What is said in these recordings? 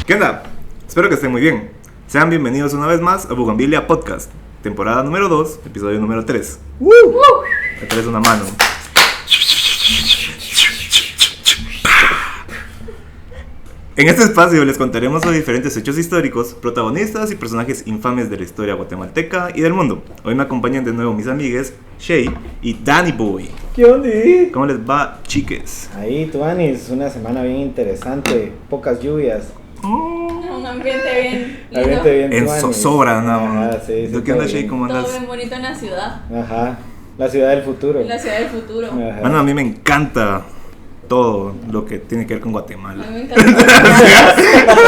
¿Qué onda? Espero que estén muy bien. Sean bienvenidos una vez más a Bugambilia Podcast, temporada número 2, episodio número 3. Me traes una mano. En este espacio les contaremos sobre diferentes hechos históricos, protagonistas y personajes infames de la historia guatemalteca y del mundo. Hoy me acompañan de nuevo mis amigues Shay y Danny Boy. ¿Qué onda? ¿Cómo les va, chiques? Ahí, Tuanis, una semana bien interesante, pocas lluvias. Un ambiente bien lindo. Ambiente bien En tuanis. zozobra, ¿no? Ajá, sí, ¿Tú qué onda, todo Shay? bien. ¿Cómo Todo andas? bien bonito en la ciudad, Ajá, la ciudad del futuro. en la ciudad del futuro. Ajá. Bueno, a mí me encanta todo lo que tiene que ver con A Guatemala. mí me encanta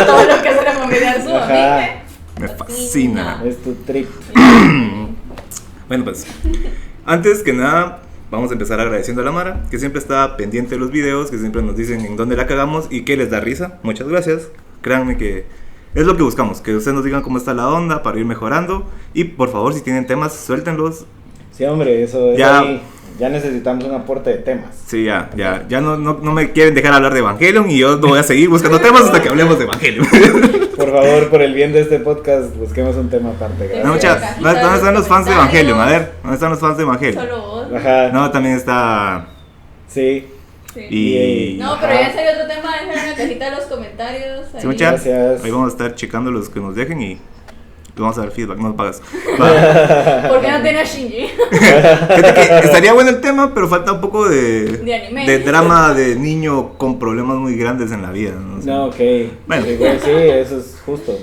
todo lo que es la familia Ajá. sumamente. Me fascina. Es tu trip. Bueno, pues, antes que nada, vamos a empezar agradeciendo a la Mara, que siempre está pendiente de los videos, que siempre nos dicen en dónde la cagamos y qué les da risa. Muchas gracias. Créanme que es lo que buscamos, que ustedes nos digan cómo está la onda para ir mejorando. Y por favor, si tienen temas, suéltenlos. Sí, hombre, eso es Ya. ahí. Ya necesitamos un aporte de temas. Sí, ya no me quieren dejar hablar de Evangelion y yo no voy a seguir buscando temas hasta que hablemos de Evangelion. Por favor, por el bien de este podcast, busquemos un tema aparte. No, gracias. muchachos, ¿dónde están los fans de Evangelion? A ver, ¿dónde están los fans de Evangelion? Solo vos. Ajá, No, también está... sí. Sí. Y... No, pero ya salió otro tema, déjenlo en la cajita de los comentarios. Sí, ahí. muchachos. Gracias. Ahí vamos a estar checando los que nos dejen y te vamos a dar feedback, no nos pagas. Va. ¿Por qué no tiene a Shinji? Fíjate que estaría bueno el tema, pero falta un poco De anime. de drama de niño con problemas muy grandes en la vida. No sé. No, ok. Bueno. Sí, eso es justo.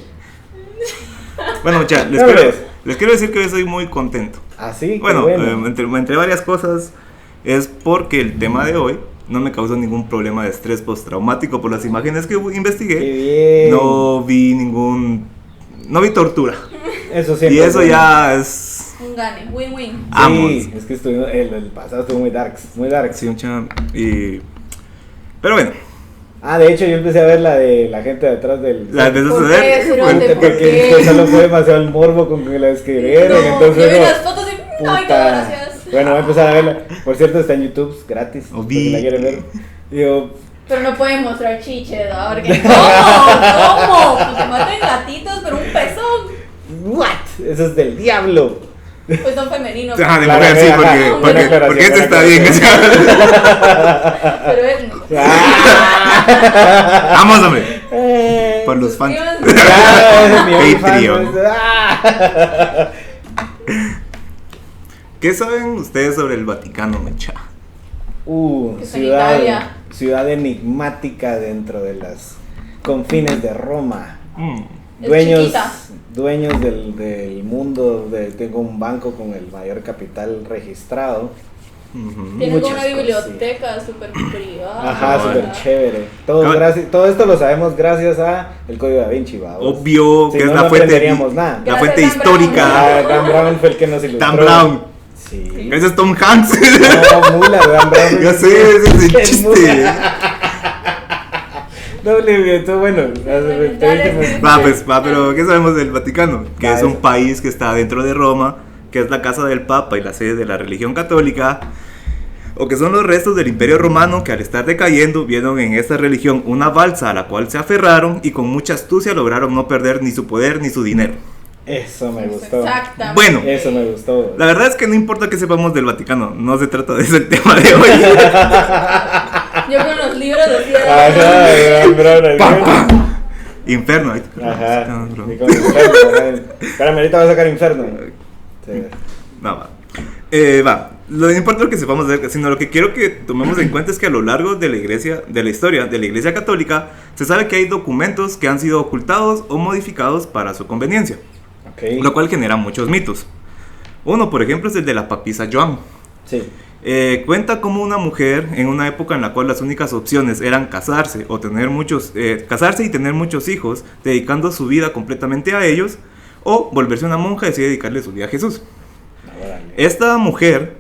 Bueno, muchachos, ¿Qué ves? les quiero decir que hoy estoy muy contento. Así, Bueno, bueno. entre varias cosas, es porque el tema de hoy no me causó ningún problema de estrés postraumático por las imágenes que investigué. Qué bien. No vi tortura. Eso siempre. Y eso es bueno. ya es... Un gane, win-win. Vamos. Sí, es que el pasado estuvo muy darks, muy darks. Sí, pero bueno, Ah, de hecho yo empecé a ver la de la gente detrás del... la de ¿Por suceder. qué, Cerote? Bueno, ¿Por Porque qué? después solo fue demasiado el morbo con que la escribieron, No, entonces yo vi no, las fotos y... Ay, qué puta. gracias. Bueno, voy a empezar a verla. Por cierto, está en YouTube, gratis, Oh, por si la quieren ver. Digo, Pero no pueden mostrar chiches, ¿no? Porque ¿cómo? Pues te maten gatitos, pero un pezón. ¿what? Eso es del diablo. Pues son femeninos. Ajá, de Claro, mujer, sí, ajá, porque, buena aclaración, porque este está buena bien. Pero es... Vamos, hombre. Por los fans. Suscríbanse. Ya, mi Patreon. OnlyFans, ah. ¿Qué saben ustedes sobre el Vaticano, mecha? Que está en Italia. Ciudad enigmática dentro de las confines de Roma. Es Dueños chiquita. del mundo, tengo un banco con el mayor capital registrado. Tienen Muchas como una cosas, biblioteca súper privada. Ajá, Ah, súper bueno. chévere. Ah. Todo esto lo sabemos gracias a el Código Da Vinci, ¿va? Obvio Si que no, es la no fuente, aprenderíamos nada. la Gracias, fuente Dan Brown. histórica. Dan Brown fue el que nos ilustró. Dan Brown. Sí. Ese es Tom Hanks. No, mula, Dan Brown. Ya sé, ese es el Qué chiste. mula. Doble bien, todo bueno. Va, pero ¿qué sabemos del Vaticano? Que es un eso. país que está dentro de Roma, que es la casa del Papa y la sede de la religión católica, o que son los restos del Imperio Romano que al estar decayendo vieron en esta religión una balsa a la cual se aferraron y con mucha astucia lograron no perder ni su poder ni su dinero. Eso me gustó. Exactamente. Bueno. Eso me gustó. La verdad es que no importa que sepamos del Vaticano, no se trata de ese el tema de hoy. Yo con los libros los Ajá, Dan Brown. ¡Pam, pam! Inferno. Ajá. No, bro. Y con Inferno, ajá. Espérame, ahorita va a sacar Inferno. Sí. No, va. Va. No importa lo que sepamos de él, sino lo que quiero que tomemos en cuenta es que a lo largo de la iglesia, de la historia de la iglesia católica, se sabe que hay documentos que han sido ocultados o modificados para su conveniencia, Ok. lo cual genera muchos mitos. Uno, por ejemplo, es el de la papisa Joan. Sí. Cuenta como una mujer en una época en la cual las únicas opciones eran casarse o tener casarse y tener muchos hijos, dedicando su vida completamente a ellos, o volverse una monja y así dedicarle su vida a Jesús. Órale. Esta mujer,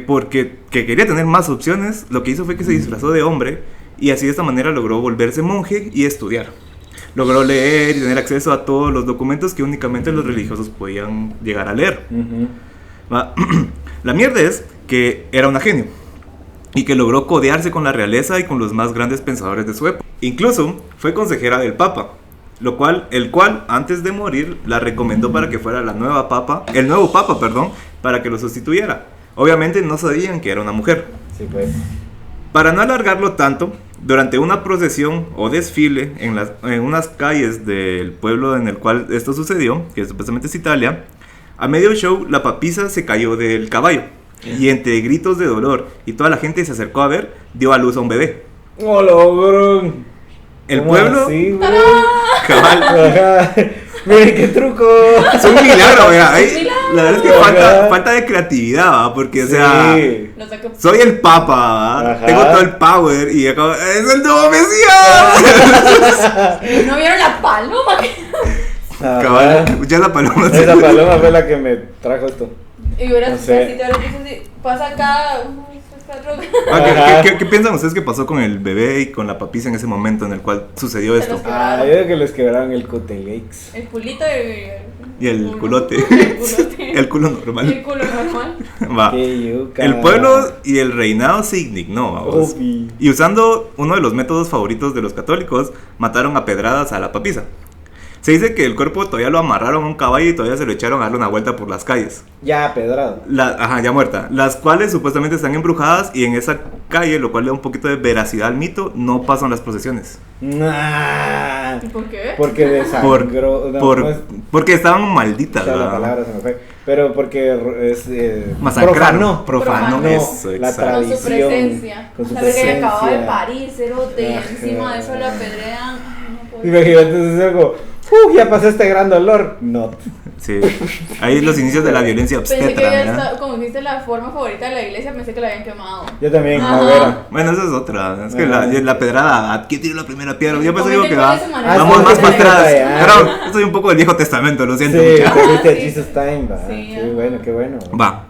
porque quería tener más opciones, lo que hizo fue que se disfrazó de hombre y así de esta manera logró volverse monje y estudiar. Logró leer y tener acceso a todos los documentos que únicamente los religiosos podían llegar a leer. ¿Va? La mierda es que era una genio y que logró codearse con la realeza y con los más grandes pensadores de su época. Incluso fue consejera del Papa, el cual antes de morir la recomendó para que fuera el nuevo Papa, para que lo sustituyera. Obviamente no sabían que era una mujer. Sí, pues. Para no alargarlo tanto, durante una procesión o desfile en unas calles del pueblo en el cual esto sucedió, que supuestamente es Italia, a medio show la papisa se cayó del caballo y entre gritos de dolor y toda la gente se acercó a ver, dio a luz a un bebé. ¡Hola, bro! El pueblo, Así, bro? cabal, Ajá. Miren qué truco. es un milagro, vea, ahí, milagro. la verdad es que Ajá. falta de creatividad, ¿va? Porque o sea... Sí. Lo saco. Soy el Papa, ¿va? Ajá. Tengo todo el power y acabo... ¡Es el nuevo Mesías! ¿No vieron la paloma? Ajá. Cabal, ya la paloma. Esa paloma fue la que me trajo esto. Y hubieras No sé. así, te hubieras puesto así, pasa acá. Ah, ¿Qué piensan ustedes que pasó con el bebé y con la papisa en ese momento en el cual sucedió Se esto? los Ah, yo creo que les quebraron el cutelix. El culito Y el culote. El culote. El culo El normal. culo normal. Va. Qué yuca. El pueblo y el reinado se indignó, vamos. Ubi. Y usando uno de los métodos favoritos de los católicos, mataron a pedradas a la papisa. Se dice que el cuerpo todavía lo amarraron a un caballo y todavía se lo echaron a darle una vuelta por las calles. Ya, pedrado. Ajá, ya muerta. Las cuales supuestamente están embrujadas y en esa calle, lo cual le da un poquito de veracidad al mito, no pasan las procesiones. Nah. ¿Y por qué? Porque desangró. No, ¿cómo es? Porque estaban malditas, O sea, la ¿verdad? palabra se me fue. Pero porque es. Masacraron. Profanó Eso, la exacto. Con su tradición. presencia. Con su La verga que acababa de presencia. parir, cerote, y Ajá. encima de eso la apedrean. Ay, no puedo. Imagínate, es algo. Ya pasé este gran dolor. No. Sí. Ahí los inicios de la violencia Pensé que obstetra, ya ¿verdad? está, como dijiste la forma favorita de la iglesia, pensé que la habían quemado. Yo también, Ajá. hoguera. Bueno, esa es otra. Es que Ajá. la pedrada, ¿quién tiró la primera piedra? Yo pensé Comenten que cuál va. es su manera Vamos de más para hacer atrás. ya. Pero yo soy un poco del Viejo Testamento, lo siento, Sí, muchachos. te fuiste a Sí. Jesus Time, va. Sí, Sí, ajá. bueno, qué bueno. Va.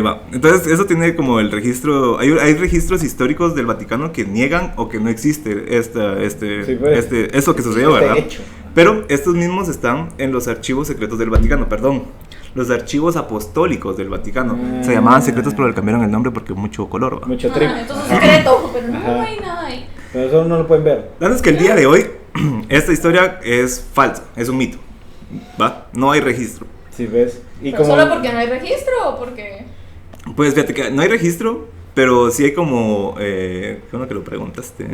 Va. Entonces, eso tiene como el registro. Hay registros históricos del Vaticano que niegan o que no existe Sí, pues. eso que sucedió, Este ¿verdad? hecho. Pero estos mismos están en los archivos secretos del Vaticano, perdón. Los archivos apostólicos del Vaticano. Se llamaban secretos, pero le cambiaron el nombre porque mucho color, ¿va? Mucho trip. Entonces es secreto, pero no Ajá. hay nada ahí. Pero eso no lo pueden ver. La verdad es que el día de hoy, esta historia es falsa, es un mito. ¿Va? No hay registro. Sí, ves. Y Pero como. solo porque no hay registro o porque. Pues fíjate que no hay registro, pero sí hay como. Qué bueno que lo preguntaste.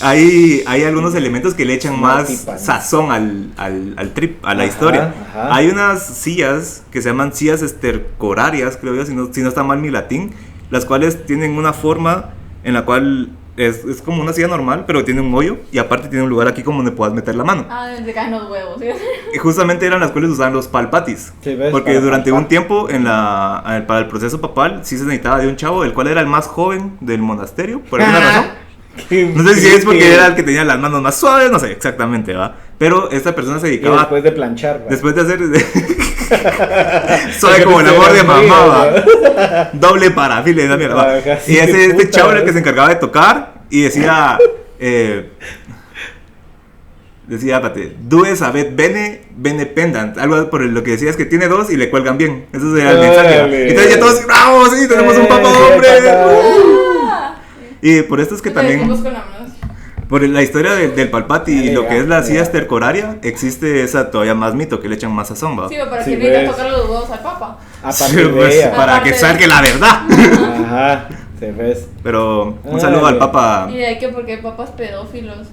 Hay algunos elementos que le echan más Martipan. sazón al trip, a la Ajá, historia. ajá. Hay unas sillas que se llaman sillas estercorarias, creo yo, si no está mal mi latín, las cuales tienen una forma en la cual es como una silla normal, pero tiene un hoyo y aparte tiene un lugar aquí como donde puedas meter la mano. Ah, se caen los huevos. ¿Sí? Y justamente eran las cuales usaban los palpatis. Sí, ¿ves? Porque Para durante palpar. un tiempo para el proceso papal sí se necesitaba de un chavo, el cual era el más joven del monasterio, por alguna razón. No sé si es porque era el que tenía las manos más suaves, no sé exactamente, ¿va? Pero esta persona se Y dedicaba, después de planchar, va. después de hacer suave como el amor de mamá, ¿va? Doble parafile, esa mierda, ¿va? Ajá, sí, Y este puta, chavo era el ¿ves? que se encargaba de tocar y decía, espérate, due sabet bene pendant. Algo por lo que decía es que tiene dos y le cuelgan bien. Eso era el mensaje. Órale. Entonces ya todos, ¡bravo! Sí, tenemos un papa hombre. Ah. Y por esto es que también, Con la mano así. por la historia del palpati y lo que es la silla Ya. estercoraria, existe esa todavía más mito, que le echan más sazón, ¿va? Sí, pero para Sí, que venga a pues. tocar los huevos al papa. A Sí, partir pues, de ella. para Aparte que de- salga la verdad. Ajá, se ves. Pero un saludo al Órale. papa. Y de ahí que porque hay papas pedófilos.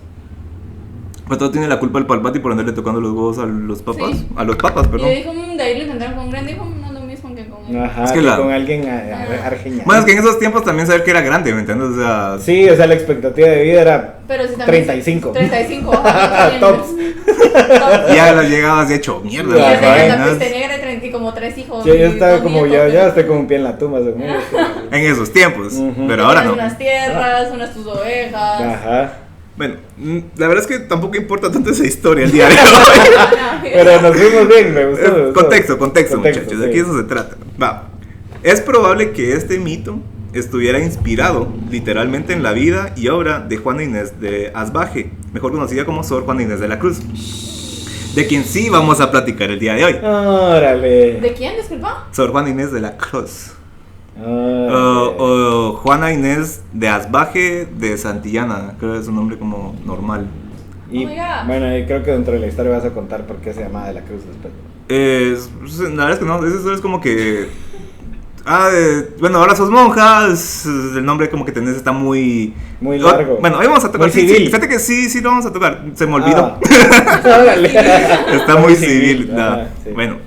Pues todo tiene la culpa el palpati por andarle tocando los huevos a los papas. Sí. A los papas, Y perdón. de ahí, de ahí lo intentaron con un gran, dijo, no es lo mismo que con Ajá, Es que que la- con alguien argeñado. Bueno, es que en esos tiempos también saber que era grande, ¿me entiendes? O sea, Sí, o sea, la expectativa de vida era Pero si también 35. 35, ajá, Tops. Tops. ya las llegabas de hecho mierda. Y Ajá. las vainas. tenía como 3 hijos. Yo y estaba 2 como, nietos, ya pero- estoy como un pie en la tumba, según yo. En esos tiempos, Ujú. pero ahora no. Unas tierras, unas tus ovejas. Ajá. Bueno, la verdad es que tampoco importa tanto esa historia el día de hoy. Pero nos fuimos bien, me gustó. me gustó. Contexto, muchachos, de sí. aquí eso se trata. Va. Es probable que este mito estuviera inspirado literalmente en la vida y obra de Juana Inés de Asbaje, mejor conocida como Sor Juana Inés de la Cruz, de quien sí vamos a platicar el día de hoy. Órale. ¿De quién? Disculpa. Sor Juana Inés de la Cruz. O Juana Inés de Asbaje de Santillana, creo que es un nombre como normal. Y Oh my God. bueno, y creo que dentro de la historia vas a contar por qué se llamaba de la Cruz después. La verdad es que no, esa historia es como que... bueno, ahora sos monja, el nombre como que tenés está muy... Muy largo. Bueno, hoy vamos a tocar... Muy Sí, civil. fíjate que sí lo vamos a tocar, se me olvidó. Órale. Está muy civil. Ajá, nada. sí. Bueno,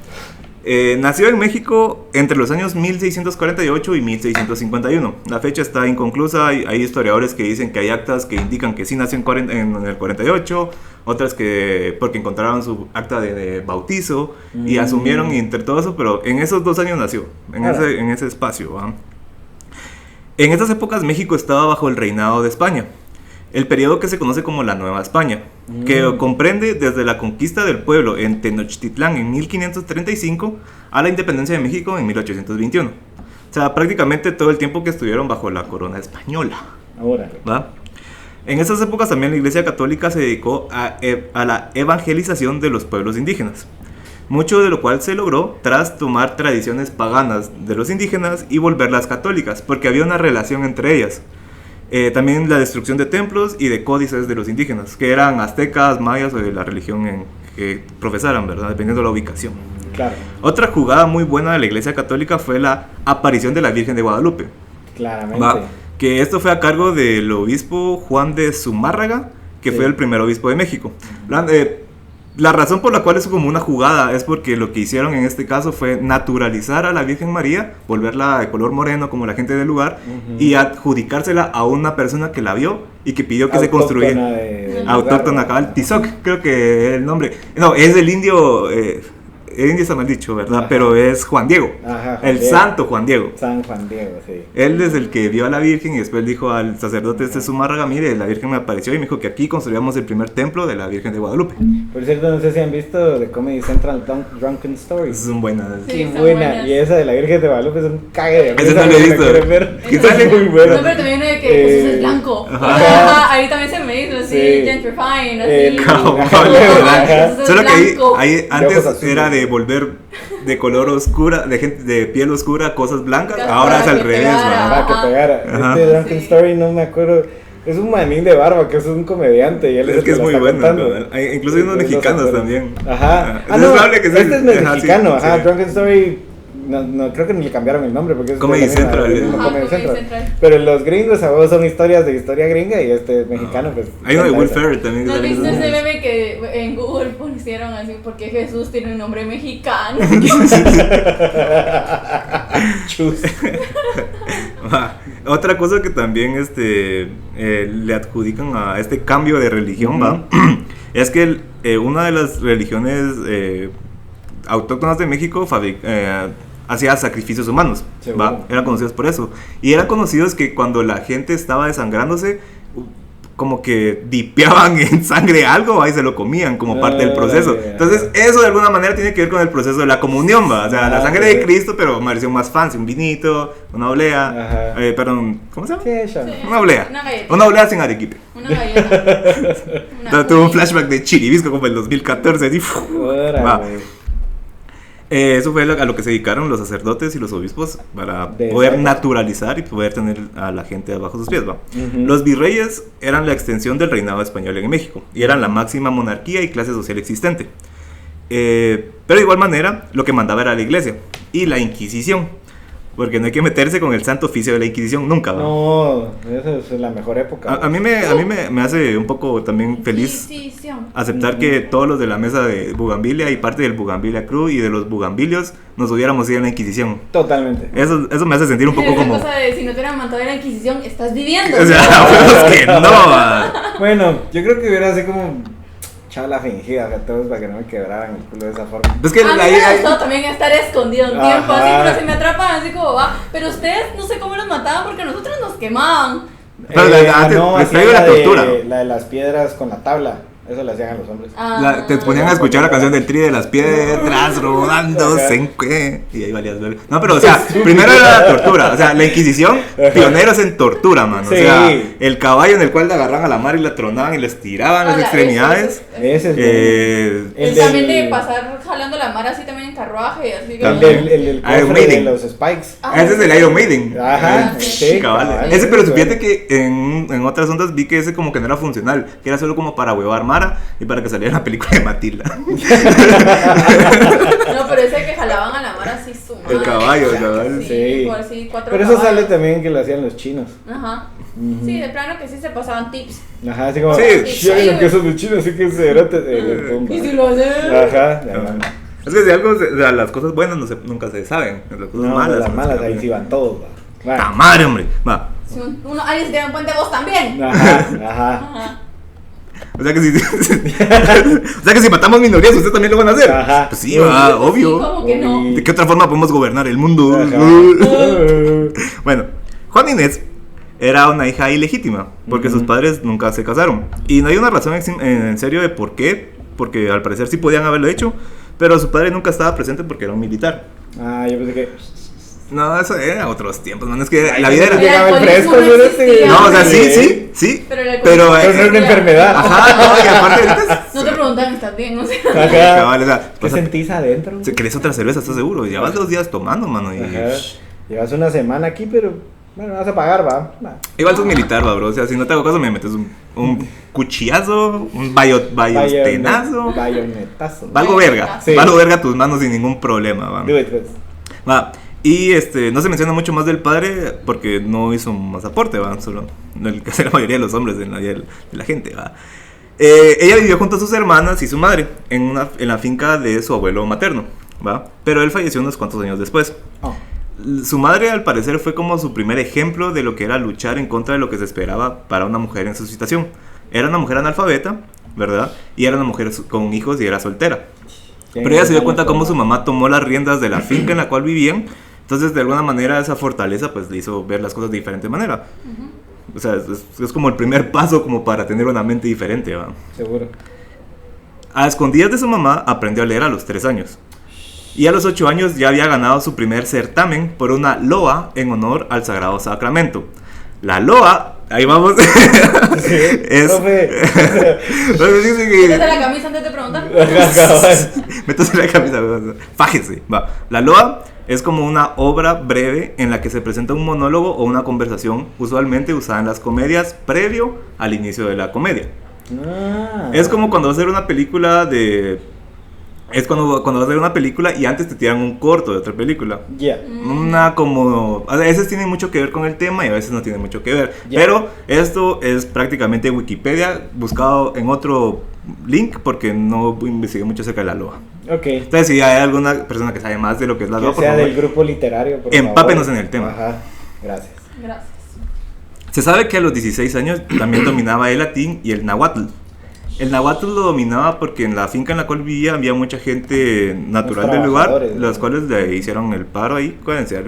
nació en México entre los años 1648 y 1651. La fecha está inconclusa. Hay historiadores que dicen que hay actas que indican que sí nació en el 48, otras que porque encontraron su acta de bautizo y asumieron entre todo eso, pero en esos 2 años nació, en ese espacio. ¿va? En estas épocas México estaba bajo el reinado de España. El periodo que se conoce como la Nueva España, que comprende desde la conquista del pueblo en Tenochtitlán en 1535 a la independencia de México en 1821. O sea, prácticamente todo el tiempo que estuvieron bajo la corona española. Órale. ¿Va? En esas épocas también la Iglesia Católica se dedicó a la evangelización de los pueblos indígenas. Mucho de lo cual se logró tras tomar tradiciones paganas de los indígenas y volverlas católicas, porque había una relación entre ellas. También la destrucción de templos y de códices de los indígenas, que eran aztecas, mayas o de la religión que profesaran, ¿verdad? Dependiendo de la ubicación. Claro. Otra jugada muy buena de la Iglesia Católica fue la aparición de la Virgen de Guadalupe. Claramente. ¿Va? Que esto fue a cargo del obispo Juan de Zumárraga, que fue el primer obispo de México. La razón por la cual es como una jugada es porque lo que hicieron en este caso fue naturalizar a la Virgen María, volverla de color moreno como la gente del lugar, y adjudicársela a una persona que la vio y que pidió que se construyera. Autóctona, cabal, Tizoc, creo que es el nombre. No, es del indio... el indio está mal dicho, ¿verdad? Ajá. Pero es Juan Diego. Ajá, el Diego. santo Juan Diego. San Juan Diego, sí. Él es el que vio a la Virgen y después dijo al sacerdote Zumárraga, mire, la Virgen me apareció y me dijo que aquí construíamos el primer templo de la Virgen de Guadalupe. Por cierto, no sé si han visto de Comedy Central Drunken Stories. Es un buena. Sí, Qué son buena. buenas. Y esa de la Virgen de Guadalupe es un cague de Ese risa, no lo he si la visto. quieren ver. ¿Qué sale? Es muy buena. No, pero también hay que Jesús es blanco. Ajá. Ajá, ahí también se me hizo así, Sí. gentrifying, así. Cabal, Ajá. Jesús es Solo que blanco. ahí antes ojos azules. era de volver de color oscura, de gente de piel oscura, cosas blancas. Para Ahora es que al revés, pegara. ¿verdad? Para que Ajá. pegara. Ajá. Este Drunken Sí. Story no me acuerdo. Es un manín de barba que es un comediante y él Es el que es la muy está bueno. contando. ¿verdad? Incluso hay unos Entonces, mexicanos pero- también. Ajá. Es No, probable que sea- este es ajá, mexicano. sí, Ajá, sí. Drunken Story. No, creo que ni le cambiaron el nombre porque es Comedy de la misma- Central, del mismo Ajá, Comedy Comedy Central. Central. Pero los gringos a vos son historias de historia gringa y este mexicano pues. Hay uno de Will esa. Ferrell también. que ¿No has sale en visto esos ese videos. meme que en Google pusieron así porque Jesús tiene un nombre mexicano? Chus. Va. Otra cosa que también le adjudican a este cambio de religión, ¿va? Es que una de las religiones autóctonas de México hacía sacrificios humanos, Seguro. ¿va? Eran conocidos por eso. Y eran conocidos que cuando la gente estaba desangrándose, como que dipeaban en sangre algo, ¿va? Y se lo comían como parte del proceso. Entonces, eso de alguna manera tiene que ver con el proceso de la comunión, ¿va? O sea, la sangre de Cristo, pero una versión más fancy, un vinito, una oblea, Ajá. perdón, ¿cómo se llama? Sí, ella. Sí. Una oblea. Una galleta. Una oblea sin arequipe. Una galleta. Tuve un flashback de Chiribisco como el 2014. Así, Órale. va. Eso fue a lo que se dedicaron los sacerdotes y los obispos para poder Exacto. naturalizar y poder tener a la gente bajo sus pies, ¿va? Ujú. Los virreyes eran la extensión del reinado español en México y eran la máxima monarquía y clase social existente. Pero de igual manera, lo que mandaba era la iglesia y la Inquisición, porque no hay que meterse con el santo oficio de la Inquisición nunca, ¿va? No, esa es la mejor época. A mí me hace un poco también feliz Inquisición. aceptar que todos los de la mesa de Bugambilia y parte del Bugambilia Crew y de los Bugambilios nos hubiéramos ido a la Inquisición. Totalmente. Eso me hace sentir un poco Esa como... cosa de si no te hubieran matado en la Inquisición, estás viviendo. O sea, pues que no. Bueno, yo creo que hubiera así como chala fingida a todos para que no me quebraran el culo de esa forma. Es que A mí ahí- me ahí- gustó también estar escondido un Ajá. tiempo, así, pero si me atrapan así como va. Pero ustedes no sé cómo los mataban porque nosotros nos quemaban. Pero antes, les hacían traigo la tortura. La de las piedras con la tabla. Eso le hacían a los hombres. Te ponían a escuchar la canción del Tri de las Piedras rodándose en qué. Y ahí valías ver. No, pero o sea, primero era la tortura. O sea, la Inquisición, pioneros en tortura, mano. O sea, el caballo en el cual le agarraban a la mar y la tronaban y les tiraban las extremidades. Ese es el también de pasar jalando la mar así también en carruaje. Así el Iron Maiden. de los Spikes. Ese es el Iron Maiden. Ajá, sí, cabal. Ese, pero fíjate que en otras ondas vi que ese como que no era funcional, que era solo como para huevar Mara y para que saliera la película de Matilda. No, pero ese que jalaban a la mar así su madre. El caballo, cabal. Sí. Por así, 4 pero eso sale también que lo hacían los chinos. Ajá. Sí, de plano que sí se pasaban tips. Ajá, así como, sí, yo digo que esos de chinos, así que se erote. Y si lo hacen. Ajá, es que si algo, o sea, las cosas buenas nunca se saben, las cosas malas. Las malas, ahí sí van todos, va. ¡Ah, madre, hombre! Va. Si alguien se tiene un puente, vos también. Ajá. O sea que si matamos minorías, ustedes también lo van a hacer. Ajá. Pues sí, va, obvio. Sí, ¿cómo que no? ¿De qué otra forma podemos gobernar el mundo? Bueno, Juana Inés era una hija ilegítima, porque sus padres nunca se casaron. Y no hay una razón en serio de por qué, porque al parecer sí podían haberlo hecho, pero su padre nunca estaba presente porque era un militar. Yo pensé que... No, eso era otros tiempos, man. Es que la El vida era... llegaba el fresco, no existía. No, o sea, sí. Pero no era una enfermedad. Ajá, no, y aparte ahorita no te preguntan, ¿estás bien? O sea, cabal, o sea, ¿Qué sentís adentro? ¿querés otra cerveza? ¿Estás seguro? Llevas 2 días tomando, mano. Y... Llevas una semana aquí, pero bueno, vas a pagar, va. Igual sos militar, va, bro. O sea, si no te hago caso, me metes un cuchillazo, un bayotenazo. Bayonetazo. Valgo verga. Sí. Valgo verga tus manos sin ningún problema, va. Do it, pues. Va. Y no se menciona mucho más del padre porque no hizo más aporte, va. Solo el que hace la mayoría de los hombres de la gente, va. Ella vivió junto a sus hermanas y su madre en la finca de su abuelo materno, va. Pero él falleció unos cuantos años después. Su madre, al parecer, fue como su primer ejemplo de lo que era luchar en contra de lo que se esperaba para una mujer en su situación. Era una mujer analfabeta, ¿verdad? Y era una mujer con hijos y era soltera. Pero ella se dio cuenta cómo su mamá tomó las riendas de la finca en la cual vivían. Entonces, de alguna manera, esa fortaleza pues le hizo ver las cosas de diferente manera. O sea, es como el primer paso como para tener una mente diferente, ¿va? Seguro. A escondidas de su mamá, aprendió a leer a los 3 años. Y a los 8 años ya había ganado su primer certamen por una loa en honor al Sagrado Sacramento. La loa, ahí vamos, es... métete la camisa antes de preguntar. Métete la camisa, fájese, va. La loa es como una obra breve en la que se presenta un monólogo o una conversación usualmente usada en las comedias previo al inicio de la comedia. Es como cuando vas a hacer una película de... Es cuando vas a ver una película y antes te tiran un corto de otra película. Una como... A veces tiene mucho que ver con el tema y a veces no tiene mucho que ver. Pero esto es prácticamente Wikipedia buscado en otro link porque no investigué mucho acerca de la loa. Entonces si hay alguna persona que sabe más de lo que es la loa, por favor, del grupo literario, por empápenos en el tema. Gracias. Se sabe que a los 16 años también dominaba el latín y el náhuatl. El náhuatl lo dominaba porque en la finca en la cual vivía había mucha gente natural del lugar, los cuales le hicieron el paro ahí.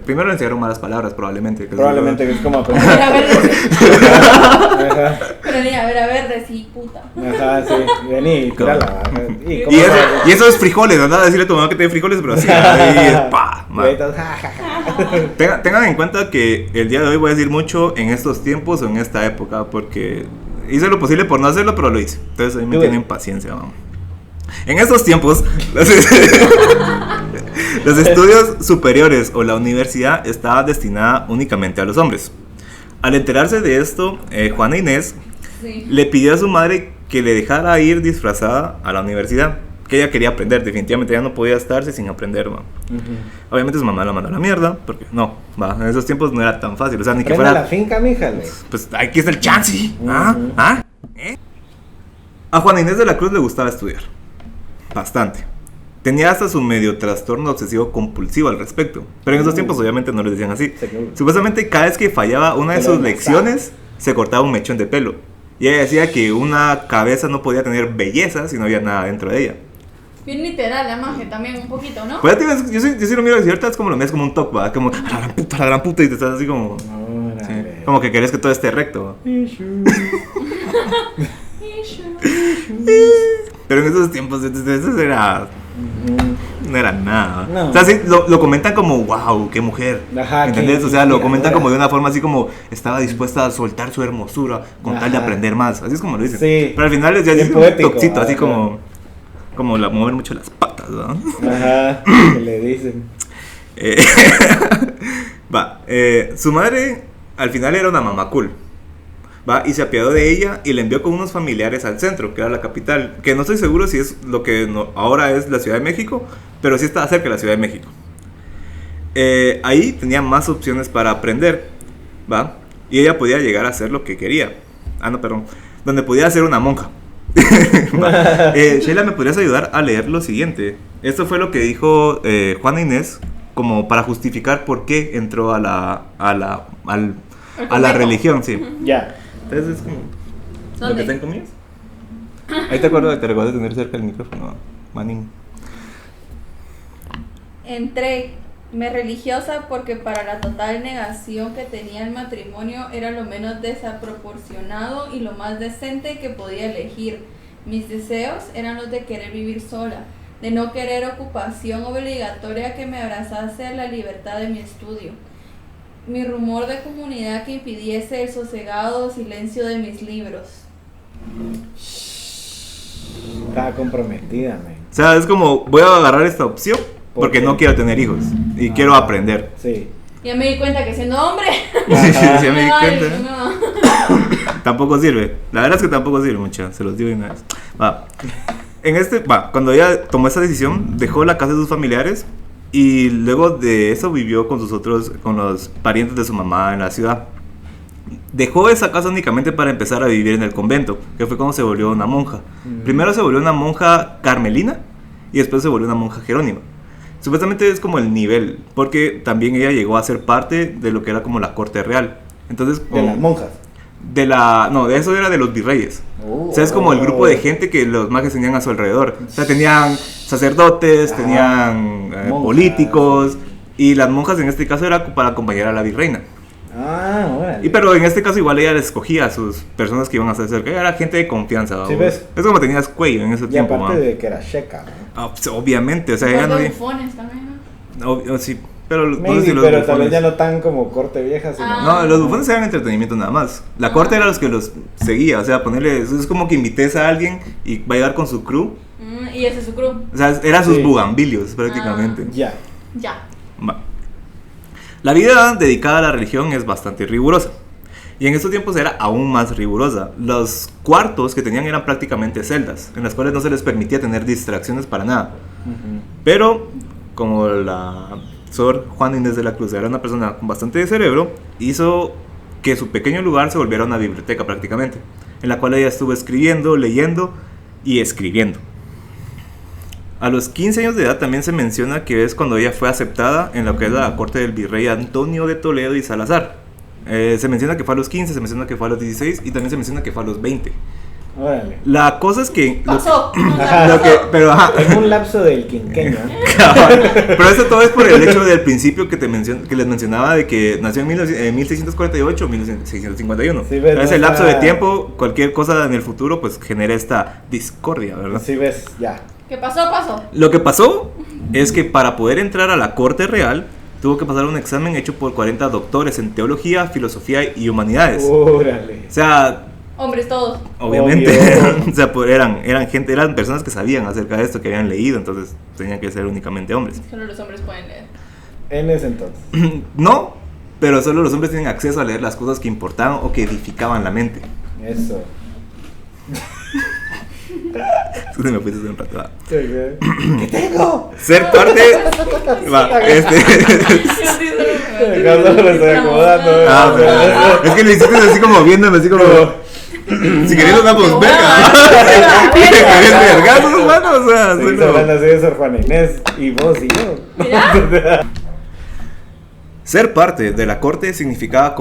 Primero le enseñaron malas palabras, probablemente. Probablemente, es como... Pero ni a ver, decí puta. Ajá, sí, vení, tírala. Y eso es frijoles, ¿verdad? Decirle a tu mamá que te dé frijoles, pero así, ahí, pa. Tengan en cuenta que el día de hoy voy a decir mucho en estos tiempos o en esta época, porque... hice lo posible por no hacerlo, pero lo hice. Entonces ahí me tienen paciencia, vamos. En estos tiempos, los estudios superiores o la universidad estaba destinada únicamente a los hombres. Al enterarse de esto, Juana Inés le pidió a su madre que le dejara ir disfrazada a la universidad, que ella quería aprender. Definitivamente ya no podía estarse sin aprender, ¿va? Obviamente su mamá la mandó a la mierda, porque en esos tiempos no era tan fácil, o sea, ni que fuera la finca, míjale. Pues aquí está el chance. A Juana Inés de la Cruz le gustaba estudiar bastante. Tenía hasta su medio trastorno obsesivo compulsivo al respecto, pero en esos tiempos obviamente no les decían así. Supuestamente cada vez que fallaba una de sus lecciones se cortaba un mechón de pelo, y ella decía que una cabeza no podía tener belleza si no había nada dentro de ella. Bien literal, la magia también un poquito, ¿no? Pues yo sí lo miro de cierta, es como lo miras como un top, ¿va? Como a la gran puta, y te estás así como... como que querés que todo esté recto, ¿va? Pero en esos tiempos, eso era... No era nada. No. O sea, sí, lo comentan como, wow, qué mujer. Ajá, ¿Entendés? qué O sea, lo comentan inspiradora. como de una forma así como estaba dispuesta a soltar su hermosura con tal de Ajá. aprender más. Así es como lo dicen. Sí. Pero al final es ya Bien así poético, un toquito, así ajá. como mover mucho las patas, ¿no? Ajá, que le dicen. Eh, su madre al final era una mamá cool. Y se apiadó de ella y la envió con unos familiares al centro, que era la capital, que no estoy seguro si es lo que ahora es la Ciudad de México, pero sí estaba cerca de la Ciudad de México. Ahí tenía más opciones para aprender, y ella podía llegar a hacer lo que quería. Donde podía ser una monja. Sheila, ¿me podrías ayudar a leer lo siguiente? Esto fue lo que dijo Juana Inés, como para justificar por qué entró a la religión, sí. Ya. Entonces es como lo ¿Dónde? que están conmigo. Ahí te acuerdas, te recuerdas de tener cerca el micrófono, manín. Entré, me religiosa porque para la total negación que tenía el matrimonio era lo menos desproporcionado y lo más decente que podía elegir. Mis deseos eran los de querer vivir sola, de no querer ocupación obligatoria que me abrazase a la libertad de mi estudio. Mi rumor de comunidad que impidiese el sosegado silencio de mis libros. Estaba comprometida, man. O sea, es como, voy a agarrar esta opción porque ¿Por qué? no quiero tener hijos y quiero aprender. Sí. Ya me di cuenta que siendo hombre, Sí, me di ay, cuenta. no. Tampoco sirve. La verdad es que tampoco sirve mucho, se los digo de una vez. Cuando ella tomó esa decisión, dejó la casa de sus familiares y luego de eso vivió con los parientes de su mamá en la ciudad. Dejó esa casa únicamente para empezar a vivir en el convento, que fue cuando se volvió una monja. Primero se volvió una monja carmelina y después se volvió una monja jerónima. Supuestamente es como el nivel, porque también ella llegó a ser parte de lo que era como la corte real. Entonces, De las monjas. de eso era de los virreyes. O sea, es como el grupo de gente que los mages tenían a su alrededor. O sea, tenían sacerdotes, tenían Monjas. políticos, y las monjas en este caso era para acompañar a la virreina. Órale. Pero en este caso igual ella escogía a sus personas que iban a estar cerca. Era gente de confianza. Sí, ¿no? ¿ves? Es como tenías cuello en ese Y tiempo. aparte ¿no? de que era checa, ¿no? Pues, obviamente, o sea, ella Los no... de bufones también, ¿no? sí, pero no sé Maybe, si los pero tal vez bufones- ya no tan como corte vieja, sino... Ah. No, los bufones eran entretenimiento nada más. La corte era los que los seguía, o sea, ponerle... Es como que invites a alguien y va a llegar con su crew. Y ese es su crew. O sea, eran sus Sí. bugambilios prácticamente. Ya. Ya. Va. La vida dedicada a la religión es bastante rigurosa. Y en estos tiempos era aún más rigurosa. Los cuartos que tenían eran prácticamente celdas, en las cuales no se les permitía tener distracciones para nada. Ujú. Pero Como la Sor Juana Inés de la Cruz era una persona con bastante cerebro, hizo que su pequeño lugar se volviera una biblioteca prácticamente, en la cual ella estuvo escribiendo, leyendo y escribiendo. A los 15 años de edad también se menciona que es cuando ella fue aceptada en lo que es la corte del virrey Antonio de Toledo y Salazar. Se menciona que fue a los 15, se menciona que fue a los 16 y también se menciona que fue a los 20. Órale. La cosa es que... pasó. pero ajá, En un lapso del quinqueño. cabal. Pero eso todo es por el hecho del principio que les mencionaba de que nació en 1648 o 1651. Sí, ves, En ese no lapso está- de tiempo, cualquier cosa en el futuro pues genera esta discordia, ¿verdad? Sí, ves, ya. ¿Qué pasó? Pasó. Lo que pasó es que para poder entrar a la corte real tuvo que pasar un examen hecho por 40 doctores en teología, filosofía y humanidades. Órale. O sea, Hombres todos. obviamente, Obvio. o sea, pues, eran personas que sabían acerca de esto, que habían leído, entonces tenían que ser únicamente hombres. Solo los hombres pueden leer. En ese entonces. No, pero solo los hombres tienen acceso a leer las cosas que importaban o que edificaban la mente. Eso. Tú te me fuiste un rato. Va. ¿Qué tengo? Ser parte. Va, Cuando lo estoy acomodando. Ah, pero- es que le hiciste así como viéndome, así como. Si querías una posverga. ¿Querés vergazos, mano? O sea, soy Seguís hablando así de Sor Juana Inés. Y vos y yo. Mira. Ser parte de la corte significaba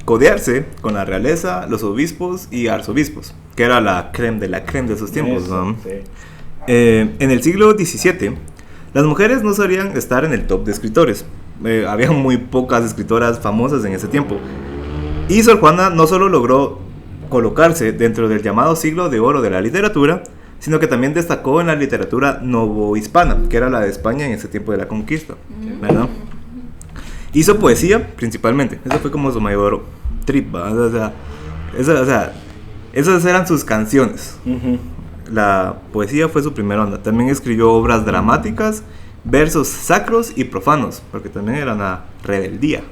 codearse con la realeza, los obispos y arzobispos, que era la creme de esos tiempos, Eso, ¿no? sí. En el siglo XVII, las mujeres no solían estar en el top de escritores. Había muy pocas escritoras famosas en ese tiempo. Y Sor Juana no solo logró colocarse dentro del llamado siglo de oro de la literatura, sino que también destacó en la literatura novohispana, que era la de España en ese tiempo de la conquista, ¿verdad? Hizo poesía principalmente, eso fue como su mayor trip, ¿verdad? O sea, esas eran sus canciones. La poesía fue su primera onda. También escribió obras dramáticas, versos sacros y profanos, porque también era una rebeldía.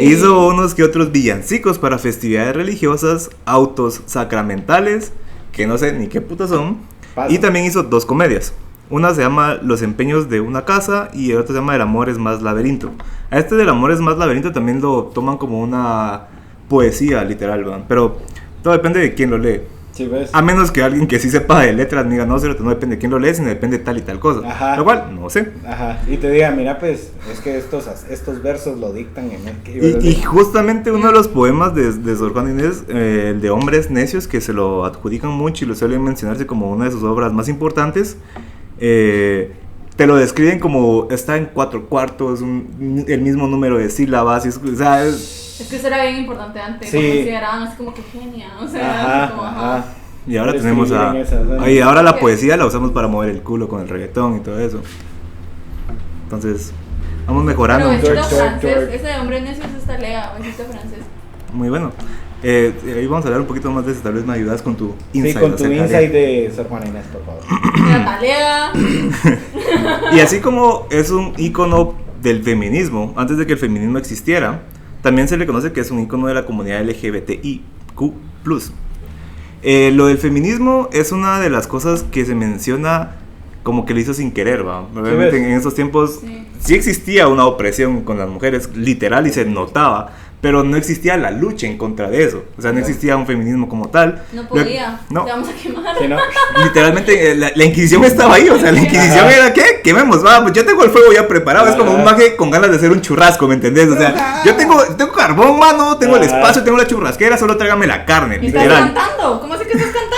Hizo unos que otros villancicos para festividades religiosas, autos sacramentales, que no sé ni qué putas son. Y también hizo 2 comedias. Una se llama Los empeños de una casa y el otro se llama El amor es más laberinto. A este del amor es más laberinto también lo toman como una poesía literal, ¿verdad? Pero todo depende de quién lo lee. Sí, ¿ves? A menos que alguien que sí sepa de letras diga, no, no depende de quién lo lee, sino depende de tal y tal cosa. Ajá. Lo cual, no sé. Ajá. Y te diga, mira, pues, es que estos versos lo dictan en Y justamente uno de los poemas de Sor Juana Inés, el de Hombres Necios, que se lo adjudican mucho y lo suelen mencionarse como una de sus obras más importantes, te lo describen como está en 4 cuartos, el mismo número de sílabas, o sea, es que eso era bien importante antes, sí. lo consideraban así como que genia, o sea, así como, ajá. Y ahora Pero tenemos y ahora la poesía la usamos para mover el culo con el reggaetón y todo eso. Entonces, vamos mejorando. Pero besito francés, George. ese de Hombre Necio es esta lea, besito francés. Muy bueno. Ahí vamos a hablar un poquito más de eso, tal vez me ayudas con tu insight. Sí, con tu acerca insight de Sor Juana Inés, por favor. Natalia. Y así como es un ícono del feminismo, antes de que el feminismo existiera, también se le conoce que es un ícono de la comunidad LGBTIQ+. Lo del feminismo es una de las cosas que se menciona como que lo hizo sin querer, ¿va? Obviamente en esos tiempos sí existía una opresión con las mujeres, literal, y se notaba, pero no existía la lucha en contra de eso. O sea, no existía un feminismo como tal. No podía, no. te vamos a quemar. Sí, ¿no? Literalmente la Inquisición estaba ahí, o sea, la Inquisición era ¿qué? Quememos, va, pues yo tengo el fuego ya preparado, es como un maje con ganas de hacer un churrasco, ¿me entendés? O sea, yo tengo carbón, mano, tengo el espacio, tengo la churrasquera, solo tráigame la carne, ¿Y estás literal. cantando? ¿Cómo sé que estás cantando?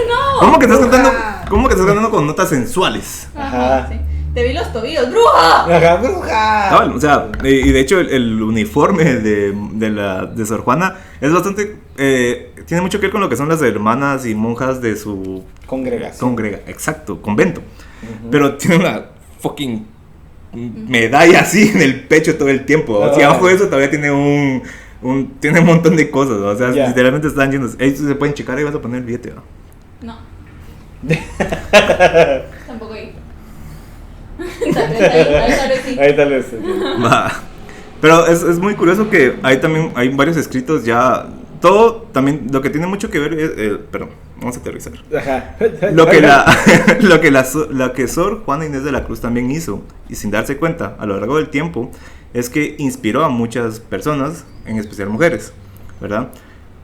No. ¿Cómo que estás cantando? ¿Cómo que estás cantando con notas sensuales? Ajá, sí. Te vi los tobillos, bruja. Ajá, bruja. Cabal, o sea, y de hecho el uniforme de Sor Juana es bastante, tiene mucho que ver con lo que son las hermanas y monjas de su Congregación. Exacto, convento. Pero tiene una fucking medalla así en el pecho todo el tiempo. O sea, abajo de eso todavía tiene tiene un montón de cosas, ¿no? O sea, literalmente están llenos. Ahí se pueden checar y vas a poner el billete, ¿no? No. Tampoco ahí. Tal vez sí. Ahí tal vez. Va. Pero es muy curioso que hay varios escritos ya. Todo también, lo que tiene mucho que ver es, perdón, vamos a aterrizar. Ajá. Lo que Sor Juana Inés de la Cruz también hizo, y sin darse cuenta a lo largo del tiempo, es que inspiró a muchas personas, en especial mujeres, ¿verdad?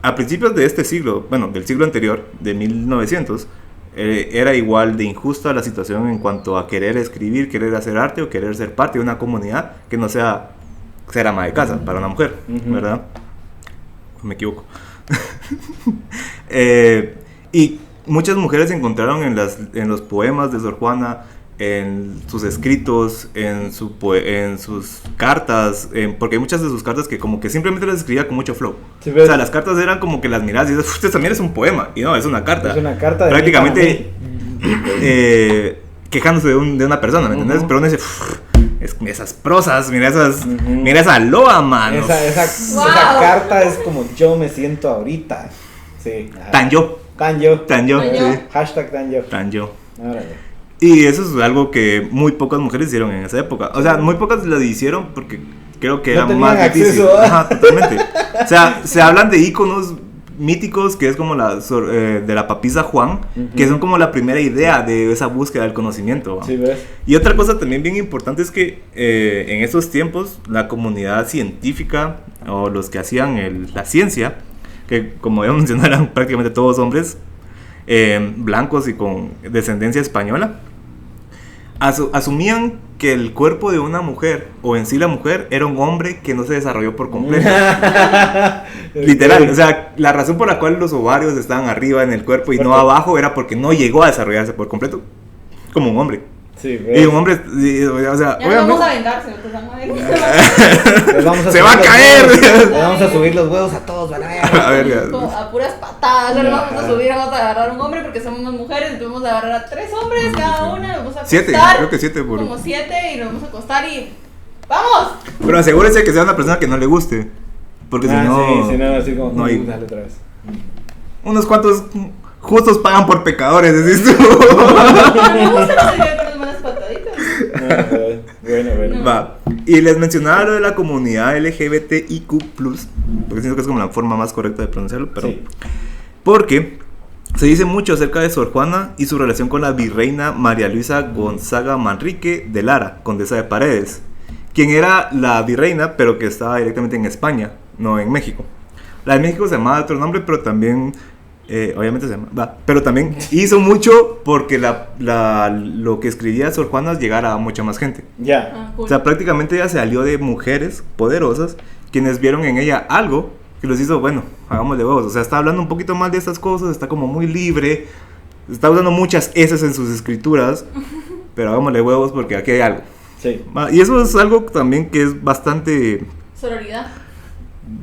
A principios de este siglo, bueno, del siglo anterior, de 1900, era igual de injusta la situación en cuanto a querer escribir, querer hacer arte o querer ser parte de una comunidad que no sea ser ama de casa para una mujer, ¿verdad? Me equivoco. Y muchas mujeres encontraron en los poemas de Sor Juana, en sus escritos, en sus cartas, porque hay muchas de sus cartas que como que simplemente las escribía con mucho flow. Sí, o sea, las cartas eran como que las mirás y dices, usted también es un poema, y no, es una carta. Es una carta de prácticamente quejándose de una persona, ¿me entendés? Pero uno dice, esas prosas, mira esa loa, mano. Esa carta es como yo me siento ahorita. Sí. Ajá. Tan yo. Sí. Hashtag Tan yo. Órale. Y eso es algo que muy pocas mujeres hicieron en esa época. O sea, muy pocas lo hicieron porque creo que era más difícil. Ajá, totalmente. O sea, se hablan de íconos míticos que es como de la papisa Juan, que son como la primera idea de esa búsqueda del conocimiento, ¿no? Sí, ¿ves? Y otra cosa también bien importante es que en esos tiempos la comunidad científica o los que hacían la ciencia, que como ya mencioné eran prácticamente todos hombres blancos y con descendencia española, asumían que el cuerpo de una mujer, o en sí la mujer, era un hombre que no se desarrolló por completo. Literal, o sea, la razón por la cual los ovarios estaban arriba en el cuerpo y no abajo era porque no llegó a desarrollarse por completo como un hombre. Sí, Y un hombre, o sea, Ya nos vamos a vengar, se nos van a vengar. les vamos Se subir va a los caer. huevos, les vamos a subir los huevos a todos, van a ver. a ver, Como a puras patadas, no lo vamos a subir, vamos a agarrar a un hombre porque somos más mujeres, entonces vamos a agarrar a 3 hombres cada una, nos vamos a acostar. 7, creo que 7 por. Como 7 y nos vamos a acostar y ¡vamos! Pero asegúrese que sea una persona que no le guste. Porque si no, sí, si no, así como, no hay- dale otra vez. unos cuantos justos pagan por pecadores, decís tú. Me gusta que se vea con las malas pataditas. Ajá, bueno. Va. Y les mencionaba lo de la comunidad LGBTIQ+, porque siento que es como la forma más correcta de pronunciarlo, pero Sí. porque se dice mucho acerca de Sor Juana y su relación con la virreina María Luisa Gonzaga Manrique de Lara, condesa de Paredes, quien era la virreina, pero que estaba directamente en España, no en México. La de México se llamaba de otro nombre, pero también, obviamente se llama, va, pero también hizo mucho porque lo que escribía Sor Juana llegara a mucha más gente. Ya. Ah, cool. O sea, prácticamente ella se alió de mujeres poderosas quienes vieron en ella algo que los hizo, bueno, hagámosle huevos. O sea, está hablando un poquito mal de estas cosas, está como muy libre, está usando muchas S en sus escrituras, pero hagámosle huevos porque aquí hay algo. Sí. Y eso es algo también que es bastante Sororidad.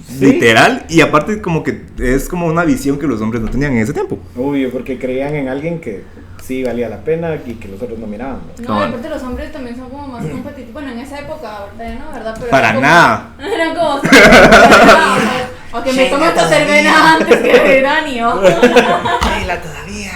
Sí. literal y aparte como que es como una visión que los hombres no tenían en ese tiempo. Obvio, porque creían en alguien que sí valía la pena y que los otros no miraban. ¿no? No, Cabal. y aparte los hombres también son como más competitivos. Bueno, en esa época, ahorita ya no, ¿verdad? Pero Para eran como- nada. Eran como. O que me tome esta cerveza antes que el uranio. Sheila todavía.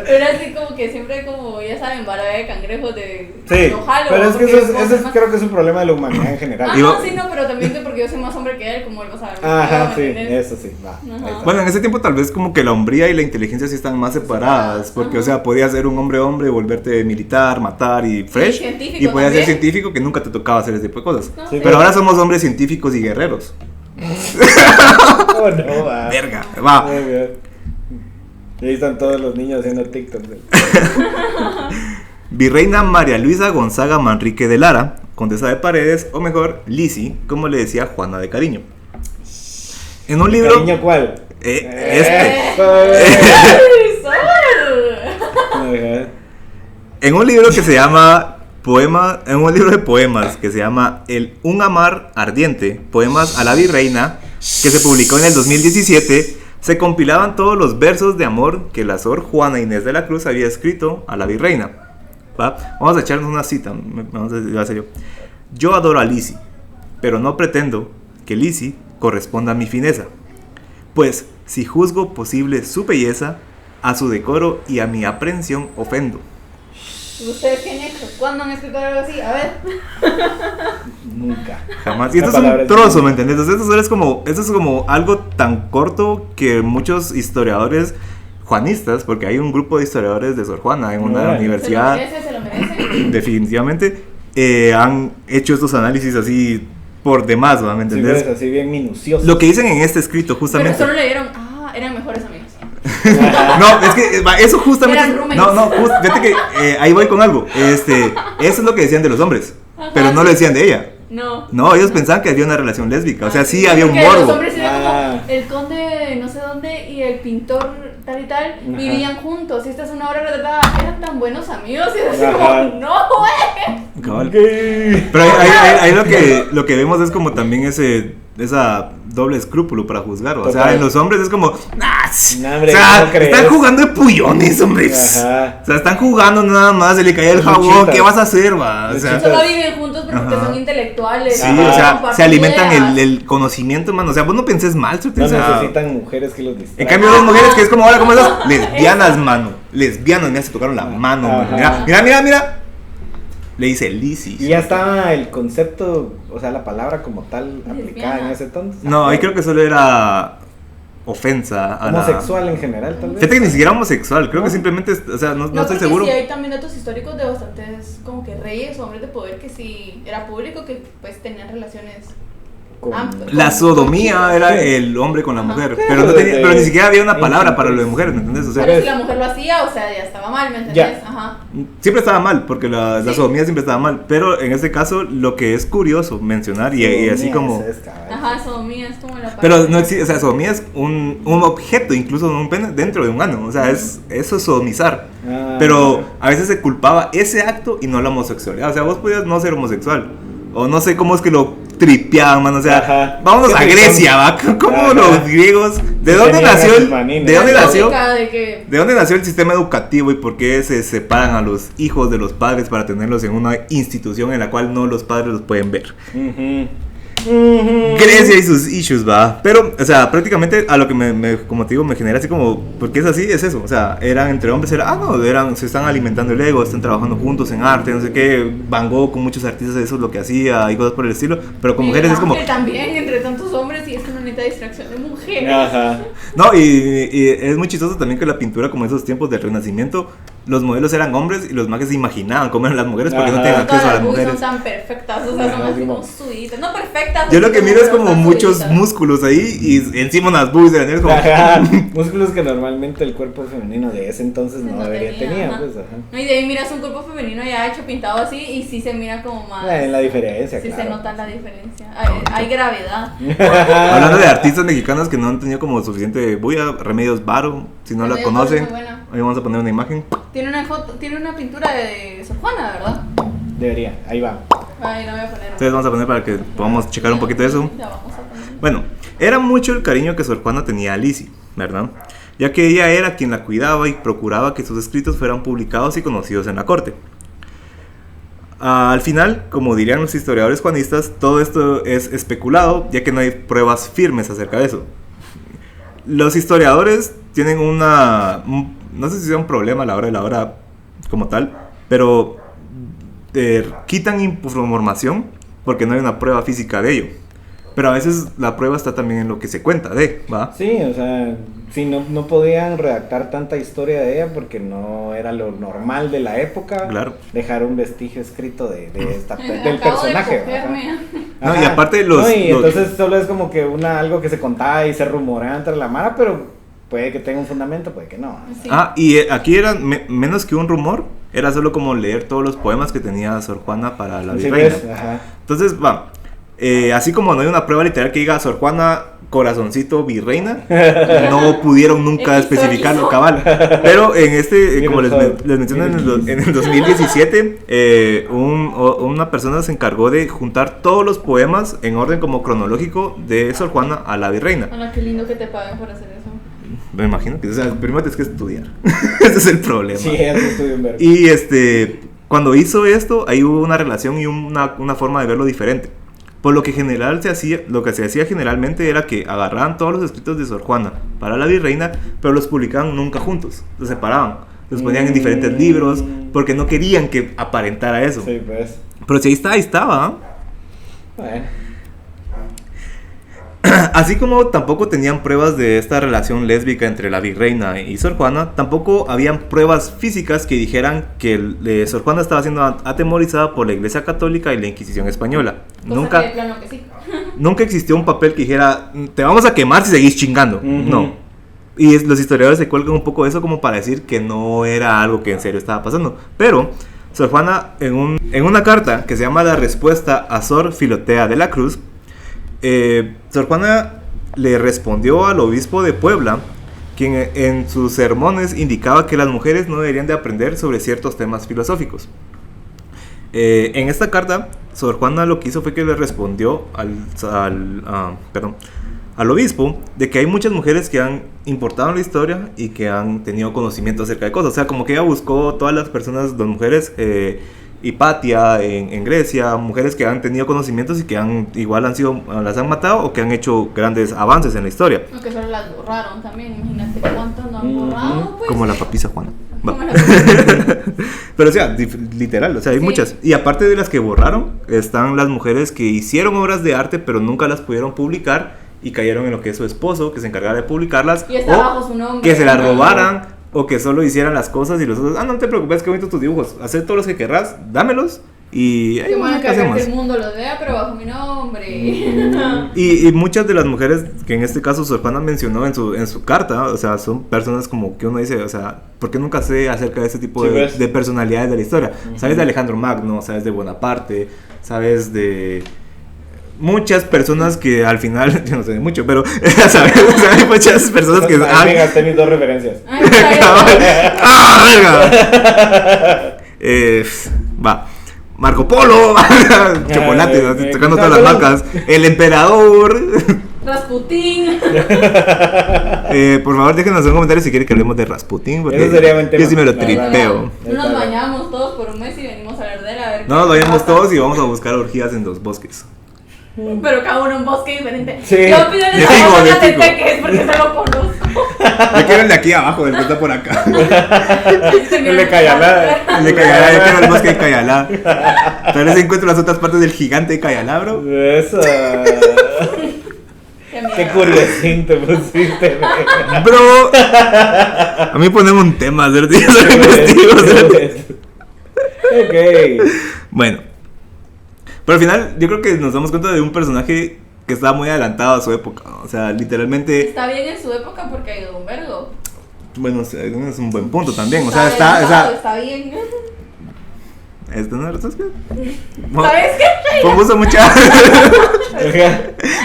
Pero así como que siempre como, ya saben, vara de cangrejos de Sí, ojalo, pero es que porque eso como es más- creo que es un problema de la humanidad en general. Ah, Y no, va- sí, no, pero también que porque yo soy más hombre que él, como él va a saber. Ajá, sí, ¿me entiendes? eso sí, va. Ajá. Ahí está. Bueno, en ese tiempo tal vez como que la hombría y la inteligencia sí están más separadas, porque o sea, podías ser un hombre, volverte militar, matar y fresh, científico y podías ser también. científico que nunca te tocaba hacer ese tipo de cosas. No, Sí, Pero ahora somos hombres científicos y guerreros. Oh, no, va. Verga, va. Muy bien. Y ahí están todos los niños haciendo TikTok. Virreina María Luisa Gonzaga Manrique de Lara, condesa de Paredes, o mejor, Lisi, como le decía Juana de cariño. En un libro... ¿Cariño cuál? Este. ¡Ay, Sol! Ajá. En un libro que se llama en un libro de poemas que se llama Un amar ardiente, poemas a la virreina, que se publicó en el 2017, se compilaban todos los versos de amor que la Sor Juana Inés de la Cruz había escrito a la virreina. ¿Va? Vamos a echarnos una cita, vamos a hacer yo. Yo adoro a Lisi, pero no pretendo que Lisi corresponda a mi fineza, pues si juzgo posible su belleza, a su decoro y a mi aprensión ofendo. ¿Ustedes qué han hecho? ¿Cuándo han escrito algo así? A ver. Nunca. Jamás. Y Esa esto es palabra un es trozo, muy- ¿me entiendes? Entonces esto es como algo tan corto que muchos historiadores juanistas, porque hay un grupo de historiadores de Sor Juana en una Órale. universidad, Se lo merece. definitivamente, han hecho estos análisis así por demás, ¿no? ¿Me Sí, entendés? ves, así bien minucioso. Lo que dicen en este escrito, Pero justamente. solo leyeron, eran mejores amigos. No, es que eso justamente. Eran roommates. No, fíjate que ahí voy con algo. Eso es lo que decían de los hombres, Ajá, pero no sí. lo decían de ella. No. No, ellos pensaban que había una relación lésbica, o sea, sí Ah, había un porque Los morbo. hombres eran Ah. como el conde de no sé dónde y el pintor tal y tal vivían juntos. Y esta es una obra retratada. Eran tan buenos amigos y es así Ajá. como, no, güey. Cabal. Gay. Pero ahí lo que vemos es como también esa doble escrúpulo para juzgar. O sea, Total. en los hombres es como, "Nah, No, hombre, o sea, ¿cómo crees? están jugando de pullones, hombre. Ajá. O sea, están jugando nada más, se le cae el jabón, Luchitas. ¿qué vas a hacer, va? O sea, Luchitas. Solo viven juntos pero porque Ajá. son intelectuales. sí, Ajá. o sea, comparten se alimentan ideas. el conocimiento, mano. O sea, vos no penses mal, Suti, No o sea, necesitan mujeres que los en distraigan. cambio, dos mujeres que es como, hola, ¿cómo estás? Lesbianas, mano. Lesbianas, mira, se tocaron la mano, Ajá. mano. Mira. Le dice Lisi. Y ya estaba el concepto, o sea, la palabra como tal aplicada en ese entonces. No, ahí creo que solo era ofensa a la... Homosexual en general, tal vez. Fíjate que ni siquiera homosexual, creo que No. simplemente, o sea, no estoy porque seguro. sí hay también datos históricos de bastantes como que reyes o hombres de poder que sí era público que pues tenían relaciones. Con- La sodomía era Sí. el hombre con la Ajá. mujer, Claro, pero, no tenía, desde- pero ni siquiera había una palabra para lo de mujeres, ¿me entiendes? O sea, Pero si la mujer lo hacía, o sea, ya estaba mal, ¿me entendés? Ya. Ajá. siempre estaba mal, porque la Sí. sodomía siempre estaba mal, pero en este caso lo que es curioso mencionar y así como... Sodomía, esa es, cabal. Ajá, Ajá, sodomía es como la Pero no existe, o sea, sodomía es un objeto, incluso un pene dentro de un ano, o sea, eso es sodomizar. Pero a veces se culpaba ese acto y no la homosexualidad, o sea, vos podías no ser homosexual, o no sé cómo es que lo tripeaban, man, o sea, Ajá. vámonos a Grecia, va, como Ajá. los griegos, ¿de dónde Tenían nació a sus el, manines. de dónde La nació? lógica de que ¿De dónde nació el sistema educativo y por qué se separan a los hijos de los padres para tenerlos en una institución en la cual no los padres los pueden ver? Grecia y sus issues, va. Pero, o sea, prácticamente a lo que como te digo, me genera así como, porque es así, es eso. O sea, eran entre hombres, se están alimentando el ego, están trabajando juntos en arte, no sé qué. Van Gogh con muchos artistas, eso es lo que hacía y cosas por el estilo. Pero con mujeres es como. Ángel también, entre tantos hombres, y es que no necesita distracción de mujeres. Ajá. No, y es muy chistoso también que la pintura, como en esos tiempos del Renacimiento, los modelos eran hombres y los mages se imaginaban cómo eran las mujeres porque no Ajá. tenían acceso a Todas las las boobies mujeres. son tan perfectas, o sea, son Ajá, así sí, como suditas. No perfectas. Yo lo que miro es como están muchos suditas. músculos ahí y encima unas boobies de la niña, es como. Ajá. Músculos que normalmente el cuerpo femenino de ese entonces no debería tener, ajá. pues, ajá. No, y de ahí miras un cuerpo femenino ya hecho, pintado así, y sí se mira como más. En la diferencia, Sí claro. se nota la diferencia. Hay gravedad. Hablando de artistas mexicanas que no han tenido como suficiente bulla, Remedios Varo, si no la Remedios Varo es conocen, muy buena. ahí vamos a poner una imagen. Tiene una foto, tiene una pintura de Sor Juana, ¿verdad? Debería, ahí va. Ay, no voy a poner. Entonces vamos a poner para que podamos checar un poquito de eso. Ya vamos a poner. Bueno, era mucho el cariño que Sor Juana tenía a Lizzie, ¿verdad? Ya que ella era quien la cuidaba y procuraba que sus escritos fueran publicados y conocidos en la corte. Al final, como dirían los historiadores juanistas, todo esto es especulado, ya que no hay pruebas firmes acerca de eso. Los historiadores tienen no sé si sea un problema a la hora de la hora como tal, pero quitan información porque no hay una prueba física de ello. Pero a veces la prueba está también en lo que se cuenta ¿va? Sí, o sea, sí, no podían redactar tanta historia de ella porque no era lo normal de la época. Claro. Dejar un vestigio escrito del Acabo personaje. de cogerme. No, y aparte entonces solo es como que algo que se contaba y se rumoreaba entre la mara, pero puede que tenga un fundamento, puede que no. Sí. Y aquí era menos que un rumor, era solo como leer todos los poemas que tenía Sor Juana para la Sí, virreina. ves, ajá. Entonces, así como no hay una prueba literal que diga Sor Juana, corazoncito, virreina, no pudieron nunca especificarlo cabal. Pero como les mencioné, en el 2017, una persona se encargó de juntar todos los poemas en orden como cronológico de Sor Juana a la virreina. Hola, qué lindo que te paguen por hacer eso. Me imagino que, o sea, primero tienes que estudiar. Ese es el problema. Sí, eso estudio un verbo. Y cuando hizo esto, ahí hubo una relación y una forma de verlo diferente. Por lo que lo que se hacía generalmente era que agarraban todos los escritos de Sor Juana para la virreina, pero los publicaban nunca juntos, los separaban, los ponían en diferentes libros, porque no querían que aparentara eso. Sí, pues. Pero si ahí estaba. Bueno. Así como tampoco tenían pruebas de esta relación lésbica entre la virreina y Sor Juana, tampoco habían pruebas físicas que dijeran que Sor Juana estaba siendo atemorizada por la Iglesia Católica y la Inquisición Española. Cosa que de plano que sí. Nunca existió un papel que dijera, te vamos a quemar si seguís chingando. No. Y los historiadores se cuelgan un poco de eso como para decir que no era algo que en serio estaba pasando. Pero Sor Juana, en una carta que se llama La Respuesta a Sor Filotea de la Cruz, Sor Juana le respondió al obispo de Puebla, quien en sus sermones indicaba que las mujeres no deberían de aprender sobre ciertos temas filosóficos. En esta carta, Sor Juana lo que hizo fue que le respondió al obispo de que hay muchas mujeres que han importado en la historia y que han tenido conocimiento acerca de cosas. O sea, como que ella buscó todas las personas, las mujeres, Hipatia en Grecia, mujeres que han tenido conocimientos y que las han matado o que han hecho grandes avances en la historia. O que solo las borraron también, imagínate cuántas no han borrado, pues. Como la papisa Juana. Como la papisa. Pero o sea, literal, o sea, hay muchas. Y aparte de las que borraron, están las mujeres que hicieron obras de arte pero nunca las pudieron publicar y cayeron en lo que es su esposo, que se encargaba de publicarlas, Y está o bajo su nombre. que se las robaran, o que solo hicieran las cosas y los otros, no te preocupes, que bonito tus dibujos, haz todos los que querrás, dámelos y ahí Yo voy a vamos, ¿qué encargar que hacemos? el mundo los vea, pero bajo mi nombre. Y muchas de las mujeres que en este caso Sor Juana mencionó en su carta, o sea, son personas como que uno dice, o sea, ¿por qué nunca sé acerca de ese tipo de personalidades de la historia? Sabes de Alejandro Magno, sabes de Bonaparte, sabes de muchas personas que al final, yo no sé mucho, pero ¿sabes? O sea, hay muchas personas que Ahí me gasté mis 2 referencias. Ay, cállate. ¡Ah, verga! Va. Marco Polo, chocolate, ¿no? Tocando todas las marcas. El emperador. Rasputín. Por favor, déjenos un comentario si quieren que hablemos de Rasputín. Porque Eso sería buen tema. yo sí me lo La tripeo. No nos bañamos todos por un mes y venimos a hablar de él a ver. No nos qué vayamos pasa. todos y vamos a buscar orgías en los bosques. Pero cada uno en un bosque diferente. Sí. Yo pido De fijo, de fijo. que es porque se lo conozco. Yo quiero el de aquí abajo, el que está por acá. El de Cayalá. El de Cayalá, yo quiero el bosque de Cayalá. Tal vez encuentro las otras partes del gigante de Cayalá, bro. Eso. Qué curiosín te pusiste, Bro, a mí ponemos un tema, ¿cierto? Yo soy investigo, ¿cierto? Ok. Bueno, pero al final yo creo que nos damos cuenta de un personaje que estaba muy adelantado a su época. O sea, literalmente, Está bien en su época porque ayudó un vergo. bueno, o sea, es un buen punto también. O sea, adelantado, está. Está bien. Esto no es ¿Sabes qué? Famoso mucha.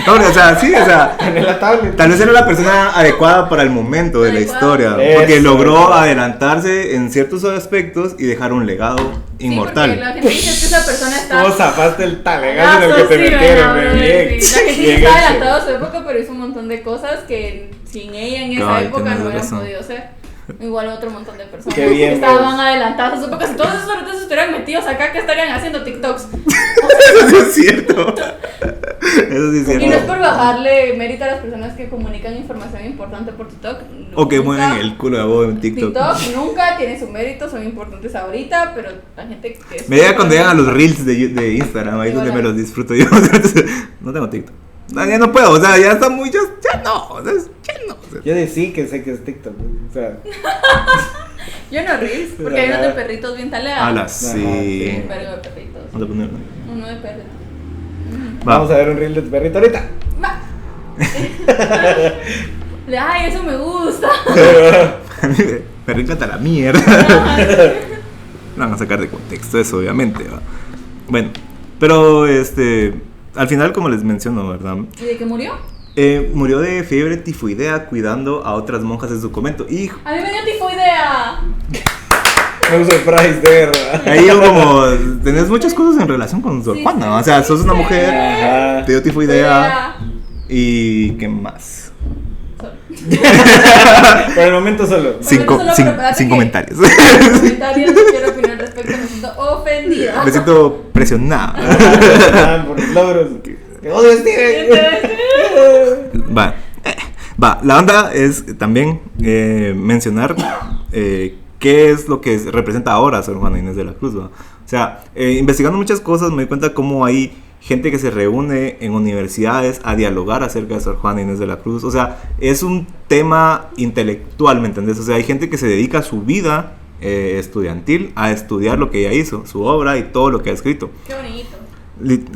No, o sea, sí, o sea. En la tablet. Tal vez era la persona adecuada para el momento de la historia. Porque Eso. logró adelantarse en ciertos aspectos y dejar un legado Sí, inmortal. porque la gente dice que esa persona está. ¿Cómo zafaste el talegazo en el que te Sí, metieron? ¿verdad, Bien. bro? Sí, la gente Bien está hecho. adelantada a su época, pero hizo un montón de cosas que sin ella en esa Cabal, época tenés no hubieran razón. podido ser. Igual otro montón de personas Qué bien, que estaban vos. adelantadas a su época. Si todos esos sorteos estuvieran metidos acá, ¿qué estarían haciendo? TikToks. Eso sí es cierto. Eso sí es Y no es cierto. por bajarle mérito a las personas que comunican información importante por TikTok. O que Nunca- mueven el culo de vos en TikTok. TikTok nunca tiene su mérito, son importantes ahorita, pero la gente que es. Me llega cuando llegan a los reels de Instagram, ahí es donde me los disfruto yo. No tengo TikTok. No, ya no puedo, o sea, ya está muy. Ya no, o sea, ya no. O sea, Yo sí que sé que es TikTok. O sea, Yo no reels, porque hay unos de perritos bien taleados. ala, sí. Un vergo de perritos. Vamos a ponerlo. Uno de perritos. vamos a ver un reel de tu perrito ahorita. Va. Ay, eso me gusta. Me encanta la mierda. No van a sacar de contexto eso, obviamente. ¿Va? Bueno, pero al final, como les menciono, ¿verdad? ¿Y de qué murió? Murió de fiebre tifoidea cuidando a otras monjas en su convento. Y A mí me dio tifoidea. No surprise, de verdad. ahí yo como, tenés muchas cosas en relación con Sor Sí, Juana, sí, o sea, sí, sos una sí. mujer, Ajá. te dio tifoidea y ¿qué más? Por el momento solo. Sin, Por eso solo prepárate sin que- comentarios. Comentarios, no quiero opinar al respecto, me siento ofendida. Me siento presionada. Ah, por los logros. ¡Te odio, Steven! Va, la onda es también mencionar qué es lo que representa ahora Sor Juana Inés de la Cruz, ¿va? O sea, investigando muchas cosas me di cuenta cómo hay gente que se reúne en universidades a dialogar acerca de Sor Juana Inés de la Cruz. O sea, es un tema intelectual, ¿me entendés? O sea, hay gente que se dedica su vida estudiantil a estudiar lo que ella hizo, su obra y todo lo que ha escrito. Qué bonito.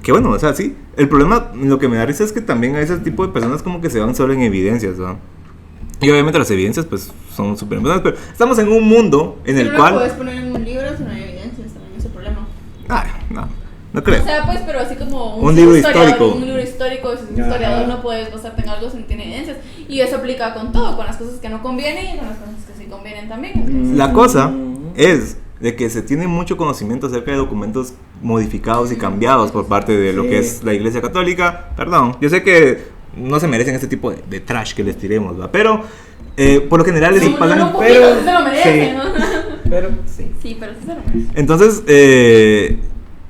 Que bueno, o sea, sí. El problema, lo que me da risa es que también a ese tipo de personas como que se van solo en evidencias, ¿no? Y obviamente las evidencias pues son súper importantes, pero estamos en un mundo en el no cual... lo puedes poner en un libro si no hay evidencias, también es el problema. No creo. O sea, pues, pero así como Un libro historiador, histórico. Un libro histórico, si es un Ajá. historiador, no puedes basarte en algo si no tiene evidencias. Y eso aplica con todo, con las cosas que no convienen y con las cosas que sí convienen también. Entonces, La cosa es de que se tiene mucho conocimiento acerca de documentos modificados y cambiados por parte de lo Sí. que es la Iglesia Católica. Perdón, yo sé que no se merecen este tipo de trash que les tiremos, ¿va? Pero por lo general les no, pagan... no, un poquito, pero- sí se lo merecen, sí. ¿no? Pero sí. Sí, pero sí se lo merecen. Entonces,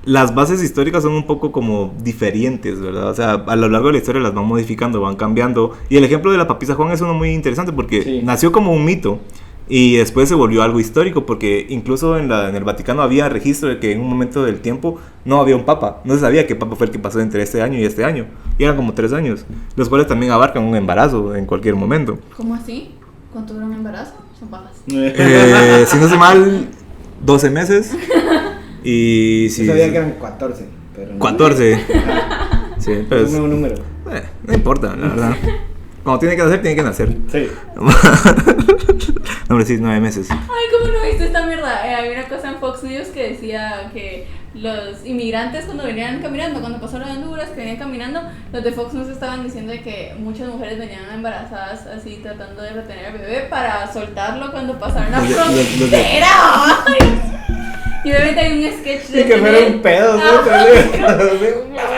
las bases históricas son un poco como diferentes, ¿verdad? O sea, a lo largo de la historia las van modificando, van cambiando. Y el ejemplo de la papisa Juan es uno muy interesante porque Sí. nació como un mito y después se volvió algo histórico porque incluso en el Vaticano había registro de que en un momento del tiempo no había un papa. No se sabía qué papa fue el que pasó entre este año y este año. Y eran como 3 años, los cuales también abarcan un embarazo en cualquier momento. ¿Cómo así? ¿Cuánto dura un embarazo? Son bajas. Si no sé mal, 12 meses. Y si... Yo sabía que eran 14. Pero no. 14. Sí, pero Es un nuevo número. no importa, la verdad. Cuando tiene que nacer, tiene que nacer. Sí. No, hombre, sí, 9 meses. Ay, ¿cómo no viste esta mierda? Había una cosa en Fox News que decía que los inmigrantes cuando venían caminando, cuando pasó lo de Honduras, que venían caminando, los de Fox News estaban diciendo de que muchas mujeres venían embarazadas así tratando de retener al bebé para soltarlo cuando pasaron la frontera. Ay. Y obviamente hay un sketch de Y que fuera un pedo, ¿no?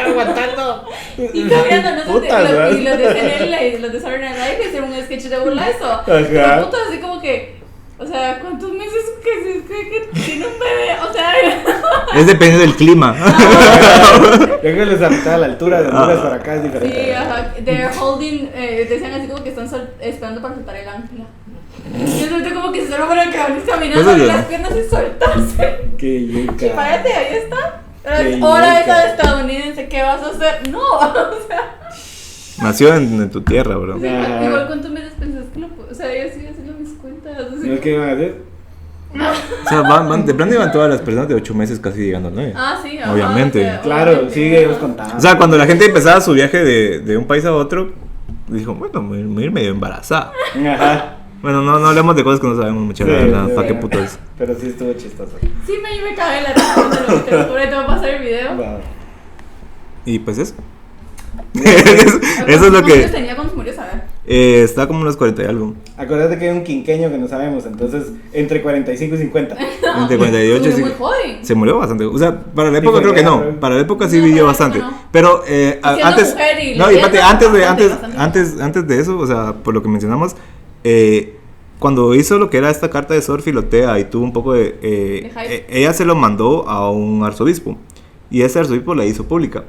Aguantando. Y caminando, no sé, Putas, y los de CNN y los de Saturday Night Live hicieron un sketch de burla de eso. Ajá. Pero putas, así como que, o sea, ¿cuántos meses que tiene un bebé? O sea, Es dependiendo del clima. Yo creo que les afectaba la altura de Honduras para acá es diferente. sí, ajá, they're holding, decían así como que están esperando para soltar el ángel. Y yo siento como que solo para que van caminando, Pues abrir es las piernas y soltarse. Qué Y yuca. párate, ahí está. Qué Ahora yuca. esa estadounidense, ¿qué vas a hacer? No, o sea. Nació en tu tierra, bro. Sí, Ajá. igual cuántos meses pensás que lo puedo. O sea, yo sigo haciendo mis cuentas. Así. ¿No qué iban a hacer? O sea, de plano iban todas las personas de 8 meses casi llegando al 9. Ah, sí, ajá, Obviamente. o sea, Claro, obviamente. sí, ellos contaban. O sea, cuando la gente empezaba su viaje de un país a otro, dijo, bueno, me voy a ir medio embarazada. Ajá. Bueno, no hablemos de cosas que no sabemos mucho, la verdad. ¿Para qué putas? Pero sí estuvo chistoso. Sí, me cagué en la risa cuando lo vi, te lo juro, te voy a pasar el video. Va. Y pues eso. Eso es lo ¿Cuántos años que. tenía cuando se murió, saber? Está como unos 40 y algo. Acuérdate que hay un quinqueño que no sabemos, entonces entre 45 y 50. Entre 48 Se sí. murió muy joven. Se murió bastante. O sea, para la Sí, época fue creo que guerra, no. bro. Para la época sí No, vivió para la bastante. época no. Pero Siendo antes. mujer y No, y espérate, lesbiana, bastante. antes de eso, o sea, por lo que mencionamos, cuando hizo lo que era esta carta de Sor Filotea y tuvo un poco de. hype. Ella se lo mandó a un arzobispo. Y ese arzobispo la hizo pública.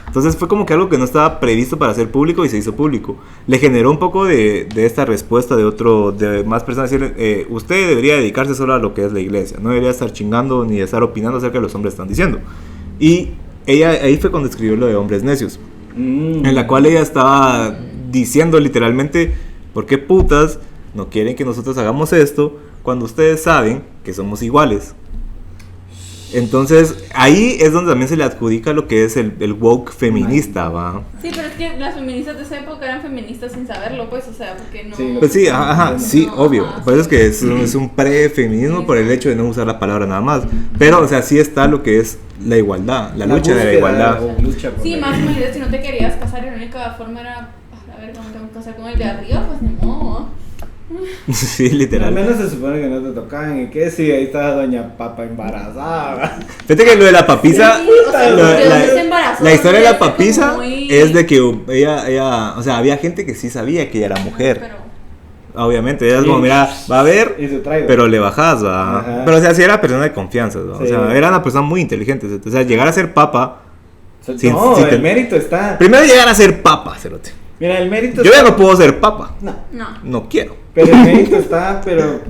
Entonces fue como que algo que no estaba previsto para ser público y se hizo público. Le generó un poco de esta respuesta de más personas decirle, usted debería dedicarse solo a lo que es la iglesia, no debería estar chingando ni estar opinando acerca de lo que los hombres están diciendo. Y ella ahí fue cuando escribió lo de Hombres Necios, en la cual ella estaba diciendo literalmente, ¿por qué putas no quieren que nosotros hagamos esto cuando ustedes saben que somos iguales? Entonces, ahí es donde también se le adjudica lo que es el woke feminista, ¿va? Sí, pero es que las feministas de esa época eran feministas sin saberlo, pues, o sea, porque no. Sí, Pues sí, ajá, sí, No, obvio. ajá, Por eso es sí. que es un pre-feminismo por el hecho de no usar la palabra nada más. Pero, o sea, sí está lo que es la igualdad, la lucha de la búsqueda igualdad. o lucha por Sí, la- más imagínate si no te querías casar y la única forma era, a ver, ¿cómo tengo que casar con el de arriba? Pues ni modo. Sí, Al literal. menos se supone que no te tocaban. ¿Y qué? Sí, ahí estaba doña Papa embarazada. Fíjate que lo de la papisa, Sí, o sea, lo- ¿de dónde se embarazó? la historia de la Es como papisa muy- es de que ella, o sea, había gente que sí sabía que ella era mujer. Pero, Obviamente, ella es Sí. como, mira, va a ver, Y su traigo. pero le bajas, va. Ajá. Pero, o sea, sí era persona de confianza, ¿va? O Sí. sea, era una persona muy inteligente. O sea, llegar a ser papa. Sí, No, sí, el mérito está. Primero llegar a ser papa, cerote. Mira, el mérito Yo está. ya no puedo ser papa. No, no. No quiero. pero el mérito está, pero.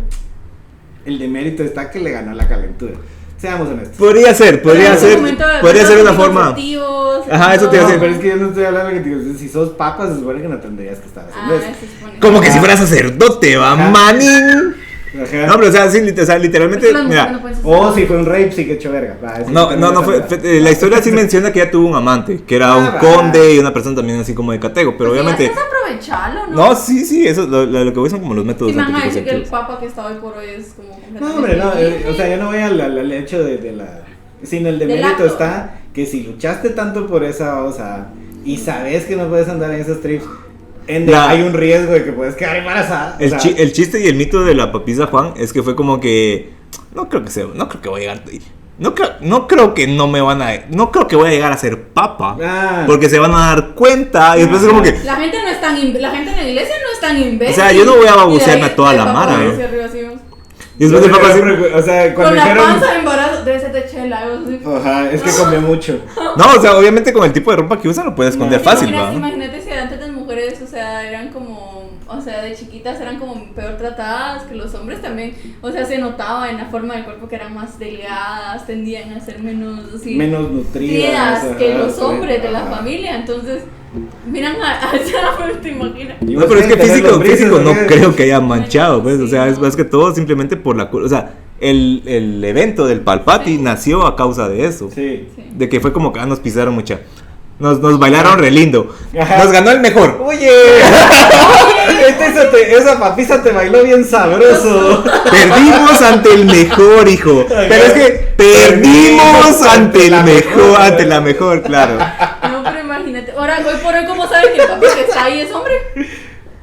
El de mérito está que le ganó la calentura. Seamos honestos. Podría ser Pero en ese ser. momento, Podría ser una los forma. anticonceptivos, Ajá, eso te iba a No, decir. pero es que yo no estoy hablando que digo, si sos papa, se supone que no tendrías que estar haciendo Ah, eso. se supone. Como que si Ajá. fuera sacerdote, va, Ajá. manín. Ajá. No, pero o sea, sí, o sea, literalmente. Porque las mujeres no Mira, pueden ser O sacerdotes. si fue un rape, sí que hecho verga. Va, eso no, sí no, no también fue. es La historia sí menciona que ella tuvo un amante, que era un Ah, conde y una persona también así como de catego, pero Pues obviamente. llegaste a aprovecharlo, ¿no? No, sí, eso lo que voy son como los métodos Si me van a decir que el anticonceptivos. papa que está hoy por hoy es como completamente No, hombre, no, libre. o sea, yo no voy al hecho de la... Sino el Del demérito acto. está que si luchaste tanto por esa osa y sabes que no puedes andar en esos trips, hay un riesgo de que puedes quedar embarazada. o sea, El chiste y el mito de la papisa Juan es que fue como que no creo que voy a llegar, no creo que no me van a, no creo que voy a llegar a ser papa, Ah. porque se van a dar cuenta y después es como que, La gente no es tan la gente en la iglesia no es tan imbécil. O sea, yo no voy a babucearme Y de ahí a toda el la papa mara, va ¿eh? hacia arriba, así, y después el papa así, o sea, cuando con la dijeron... panza de embarazo, debe ser de chela, algo así. Ajá, es que comió mucho. no, o sea, obviamente con el tipo de ropa que usan lo puedes esconder Sí, fácil, imagínate si antes las mujeres, o sea, eran como, o sea, de chiquitas eran como peor tratadas que los hombres también, o sea, se notaba en la forma del cuerpo que eran más delgadas, tendían a ser menos, así, Menos nutridas. nutridas que ajá, los sí, hombres de la ajá. familia, entonces, miran a esa, te imaginas. Y No, vos pero es que tienes tener lombrices, físico no ¿no? creo que haya manchado, pues, o Sí, sea, no. es más que todo simplemente por la, o sea, el evento del Palpati Sí. nació a causa de eso. Sí. Sí. De que fue como que nos pisaron mucha. Nos bailaron re lindo. Ajá. Nos ganó el mejor. Oye, esa papisa te bailó bien sabroso. Perdimos ante el mejor, hijo. Pero es que perdimos ante el mejor, ante la mejor, claro. No, pero imagínate. Ahora, hoy por hoy, ¿cómo saben que el papi que está ahí es hombre?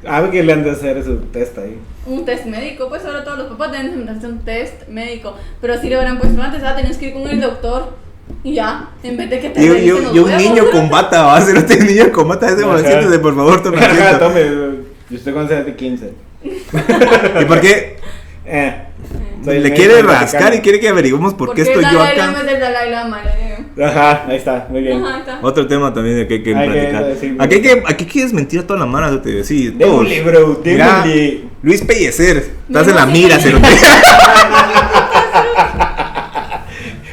A ver que le han de hacer su test ahí. Un test médico, pues ahora todos los papás deben hacer un test médico. Pero así le hubieran puesto antes, tenías que ir con el doctor. Y ya, en vez de que te Y revisen los un huevos. niño con bata, va a ser este niño con bata. Ese Ajá. siéntese, por favor, tome Ajá, asiento. tome, yo estoy con de 15. ¿Y por qué? Soy Le el quiere médico rascar y mexicano. quiere que averiguemos por qué estoy yo el Dalai Lama acá. es del Dalai Lama, le digo. Ajá, ahí está, muy bien. Ajá, está. Otro tema también de que hay que Hay que platicar. decir, Aquí quieres mentir a toda la mara, te sí, Démosle, bro, Mira, démosle. Luis Pellecer, estás No, en la sí, mira, sí. cerote.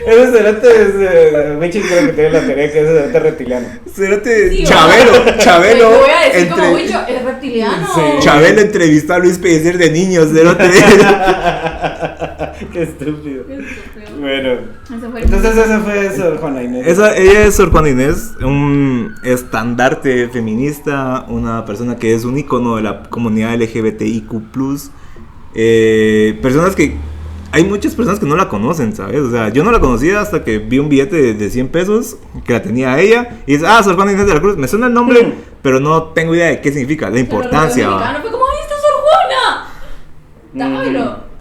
Ese cerote es. Michi creo que tiene la teoría que ese cerote es reptiliano. Cerote, Sí, Chabelo, Te voy a decir como entre- Wicho, es reptiliano. Sí. Chabelo entrevistó a Luis Pellecer de niños, cerote. Qué estúpido. Qué estúpido. Bueno, Eso fue entonces ese fue eso, Juana Inés. Ella es Sor Juana Inés, un estandarte feminista, una persona que es un icono de la comunidad LGBTIQ+. Personas que... Hay muchas personas que no la conocen, ¿sabes? O sea, yo no la conocía hasta que vi un billete de 100 pesos que la tenía ella. Y dice, Sor Juana Inés de la Cruz. Me suena el nombre, pero no tengo idea de qué significa, la importancia. Pero ¿va? los fue como, ¡ay, esta es Sor Juana! Dámelo.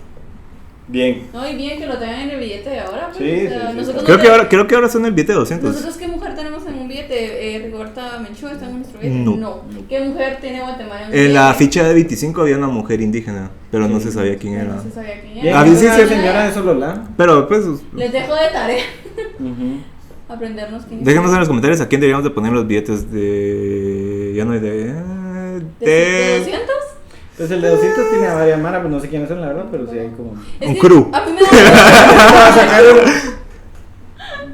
Bien. No, y bien que lo tengan en el billete de ahora. Pues, Sí, o sea, sí, sí. nosotros Creo que ahora son el billete de 200. ¿Nosotros qué mujer tenemos en un billete? ¿Rigoberta Menchú está en nuestro billete? No. ¿Qué mujer tiene Guatemala en un En la billete? ficha de 25 había una mujer indígena, pero no se sabía quién era. No se sabía quién Bien, era. Ah, sí, sí, esa sí. señora de Sololá. Pero pues, Les dejo de tarea Ujú. aprendernos quién es. déjenos en los comentarios a quién deberíamos de poner los billetes de... Ya no hay de... ¿De 200? Pues el de 200 tiene a varias maras, pues no sé quiénes son la verdad, pero sí hay como. Es Un que crew. A mí me da... Va a sacar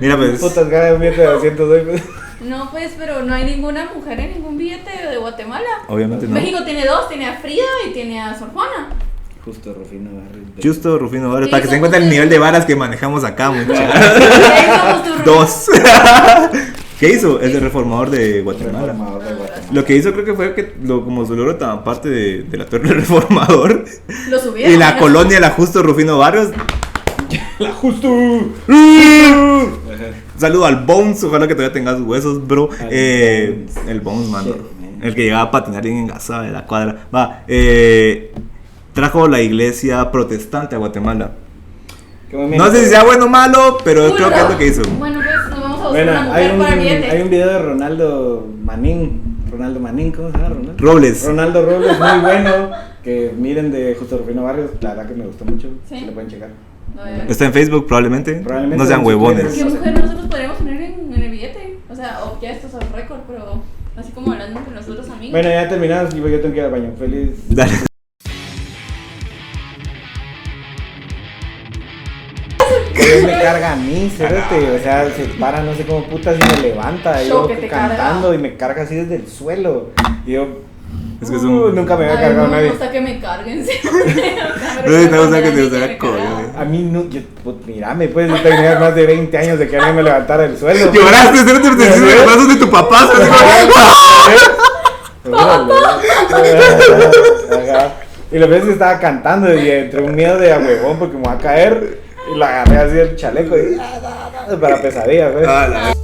Mira pues... putas ganas de un billete de 200 hoy, pues. No, pues, pero no hay ninguna mujer en ningún billete de Guatemala. Obviamente no. México tiene dos, tiene a Frida y tiene a Sor Juana. Justo Rufino Barrio. Justo Rufino Barrios, Sí, para que se somos encuentre el de- nivel de varas que manejamos acá, muchachos. Ahí somos tu- Dos. ¿Qué hizo? Es el reformador de Guatemala. Reformador de Guatemala. Lo que hizo creo que fue que como su logro tan parte de la torre del reformador Lo subieron. y la ¿no? colonia la Justo Rufino Barrios. La justo. Saludo al Bones, ojalá que todavía tengas huesos, bro. Al Bones. El Bones, mano. Shit, man. El que llegaba a patinar bien engasado de la cuadra. Va, trajo la iglesia protestante a Guatemala. No sé si sea bueno o malo, pero creo que es lo que hizo. Bueno, pues nos vamos a buscar Bueno, una mujer para el billete. hay un video de Ronaldo Manín. Ronaldo Manín, ¿cómo se llama Ronaldo? Robles. Ronaldo Robles, muy bueno. Que miren de Justo Rufino Barrios, la verdad que me gustó mucho. Sí. Se lo pueden checar. No, ya. Está en Facebook probablemente. Probablemente No sean en huevones. ¿Qué mujer nosotros podríamos poner en el billete? O sea, o ya esto es el récord, pero así como hablando entre nosotros amigos. Bueno, ya terminamos y yo tengo que ir al baño. Feliz. Dale. Me carga a mí, cérate. O sea, se para, no sé cómo putas y me levanta. Y Show yo que te cantando carga. y me carga así desde el suelo. Y yo. Es que es un- Nunca me había Ay, cargado no, me nadie. gusta que me carguen. Sí. No, te gusta que te gusta la cola. A mí no, yo, pues, mírame, pues yo tenía más de 20 años de que alguien me levantara del suelo. pues. Lloraste, te decís en los brazos de tu papá. así como, Ajá. Y lo ves que estaba cantando y entre un miedo de a huevón porque me va a caer y lo agarré así el chaleco y para pesadillas, pues. "Ah, la-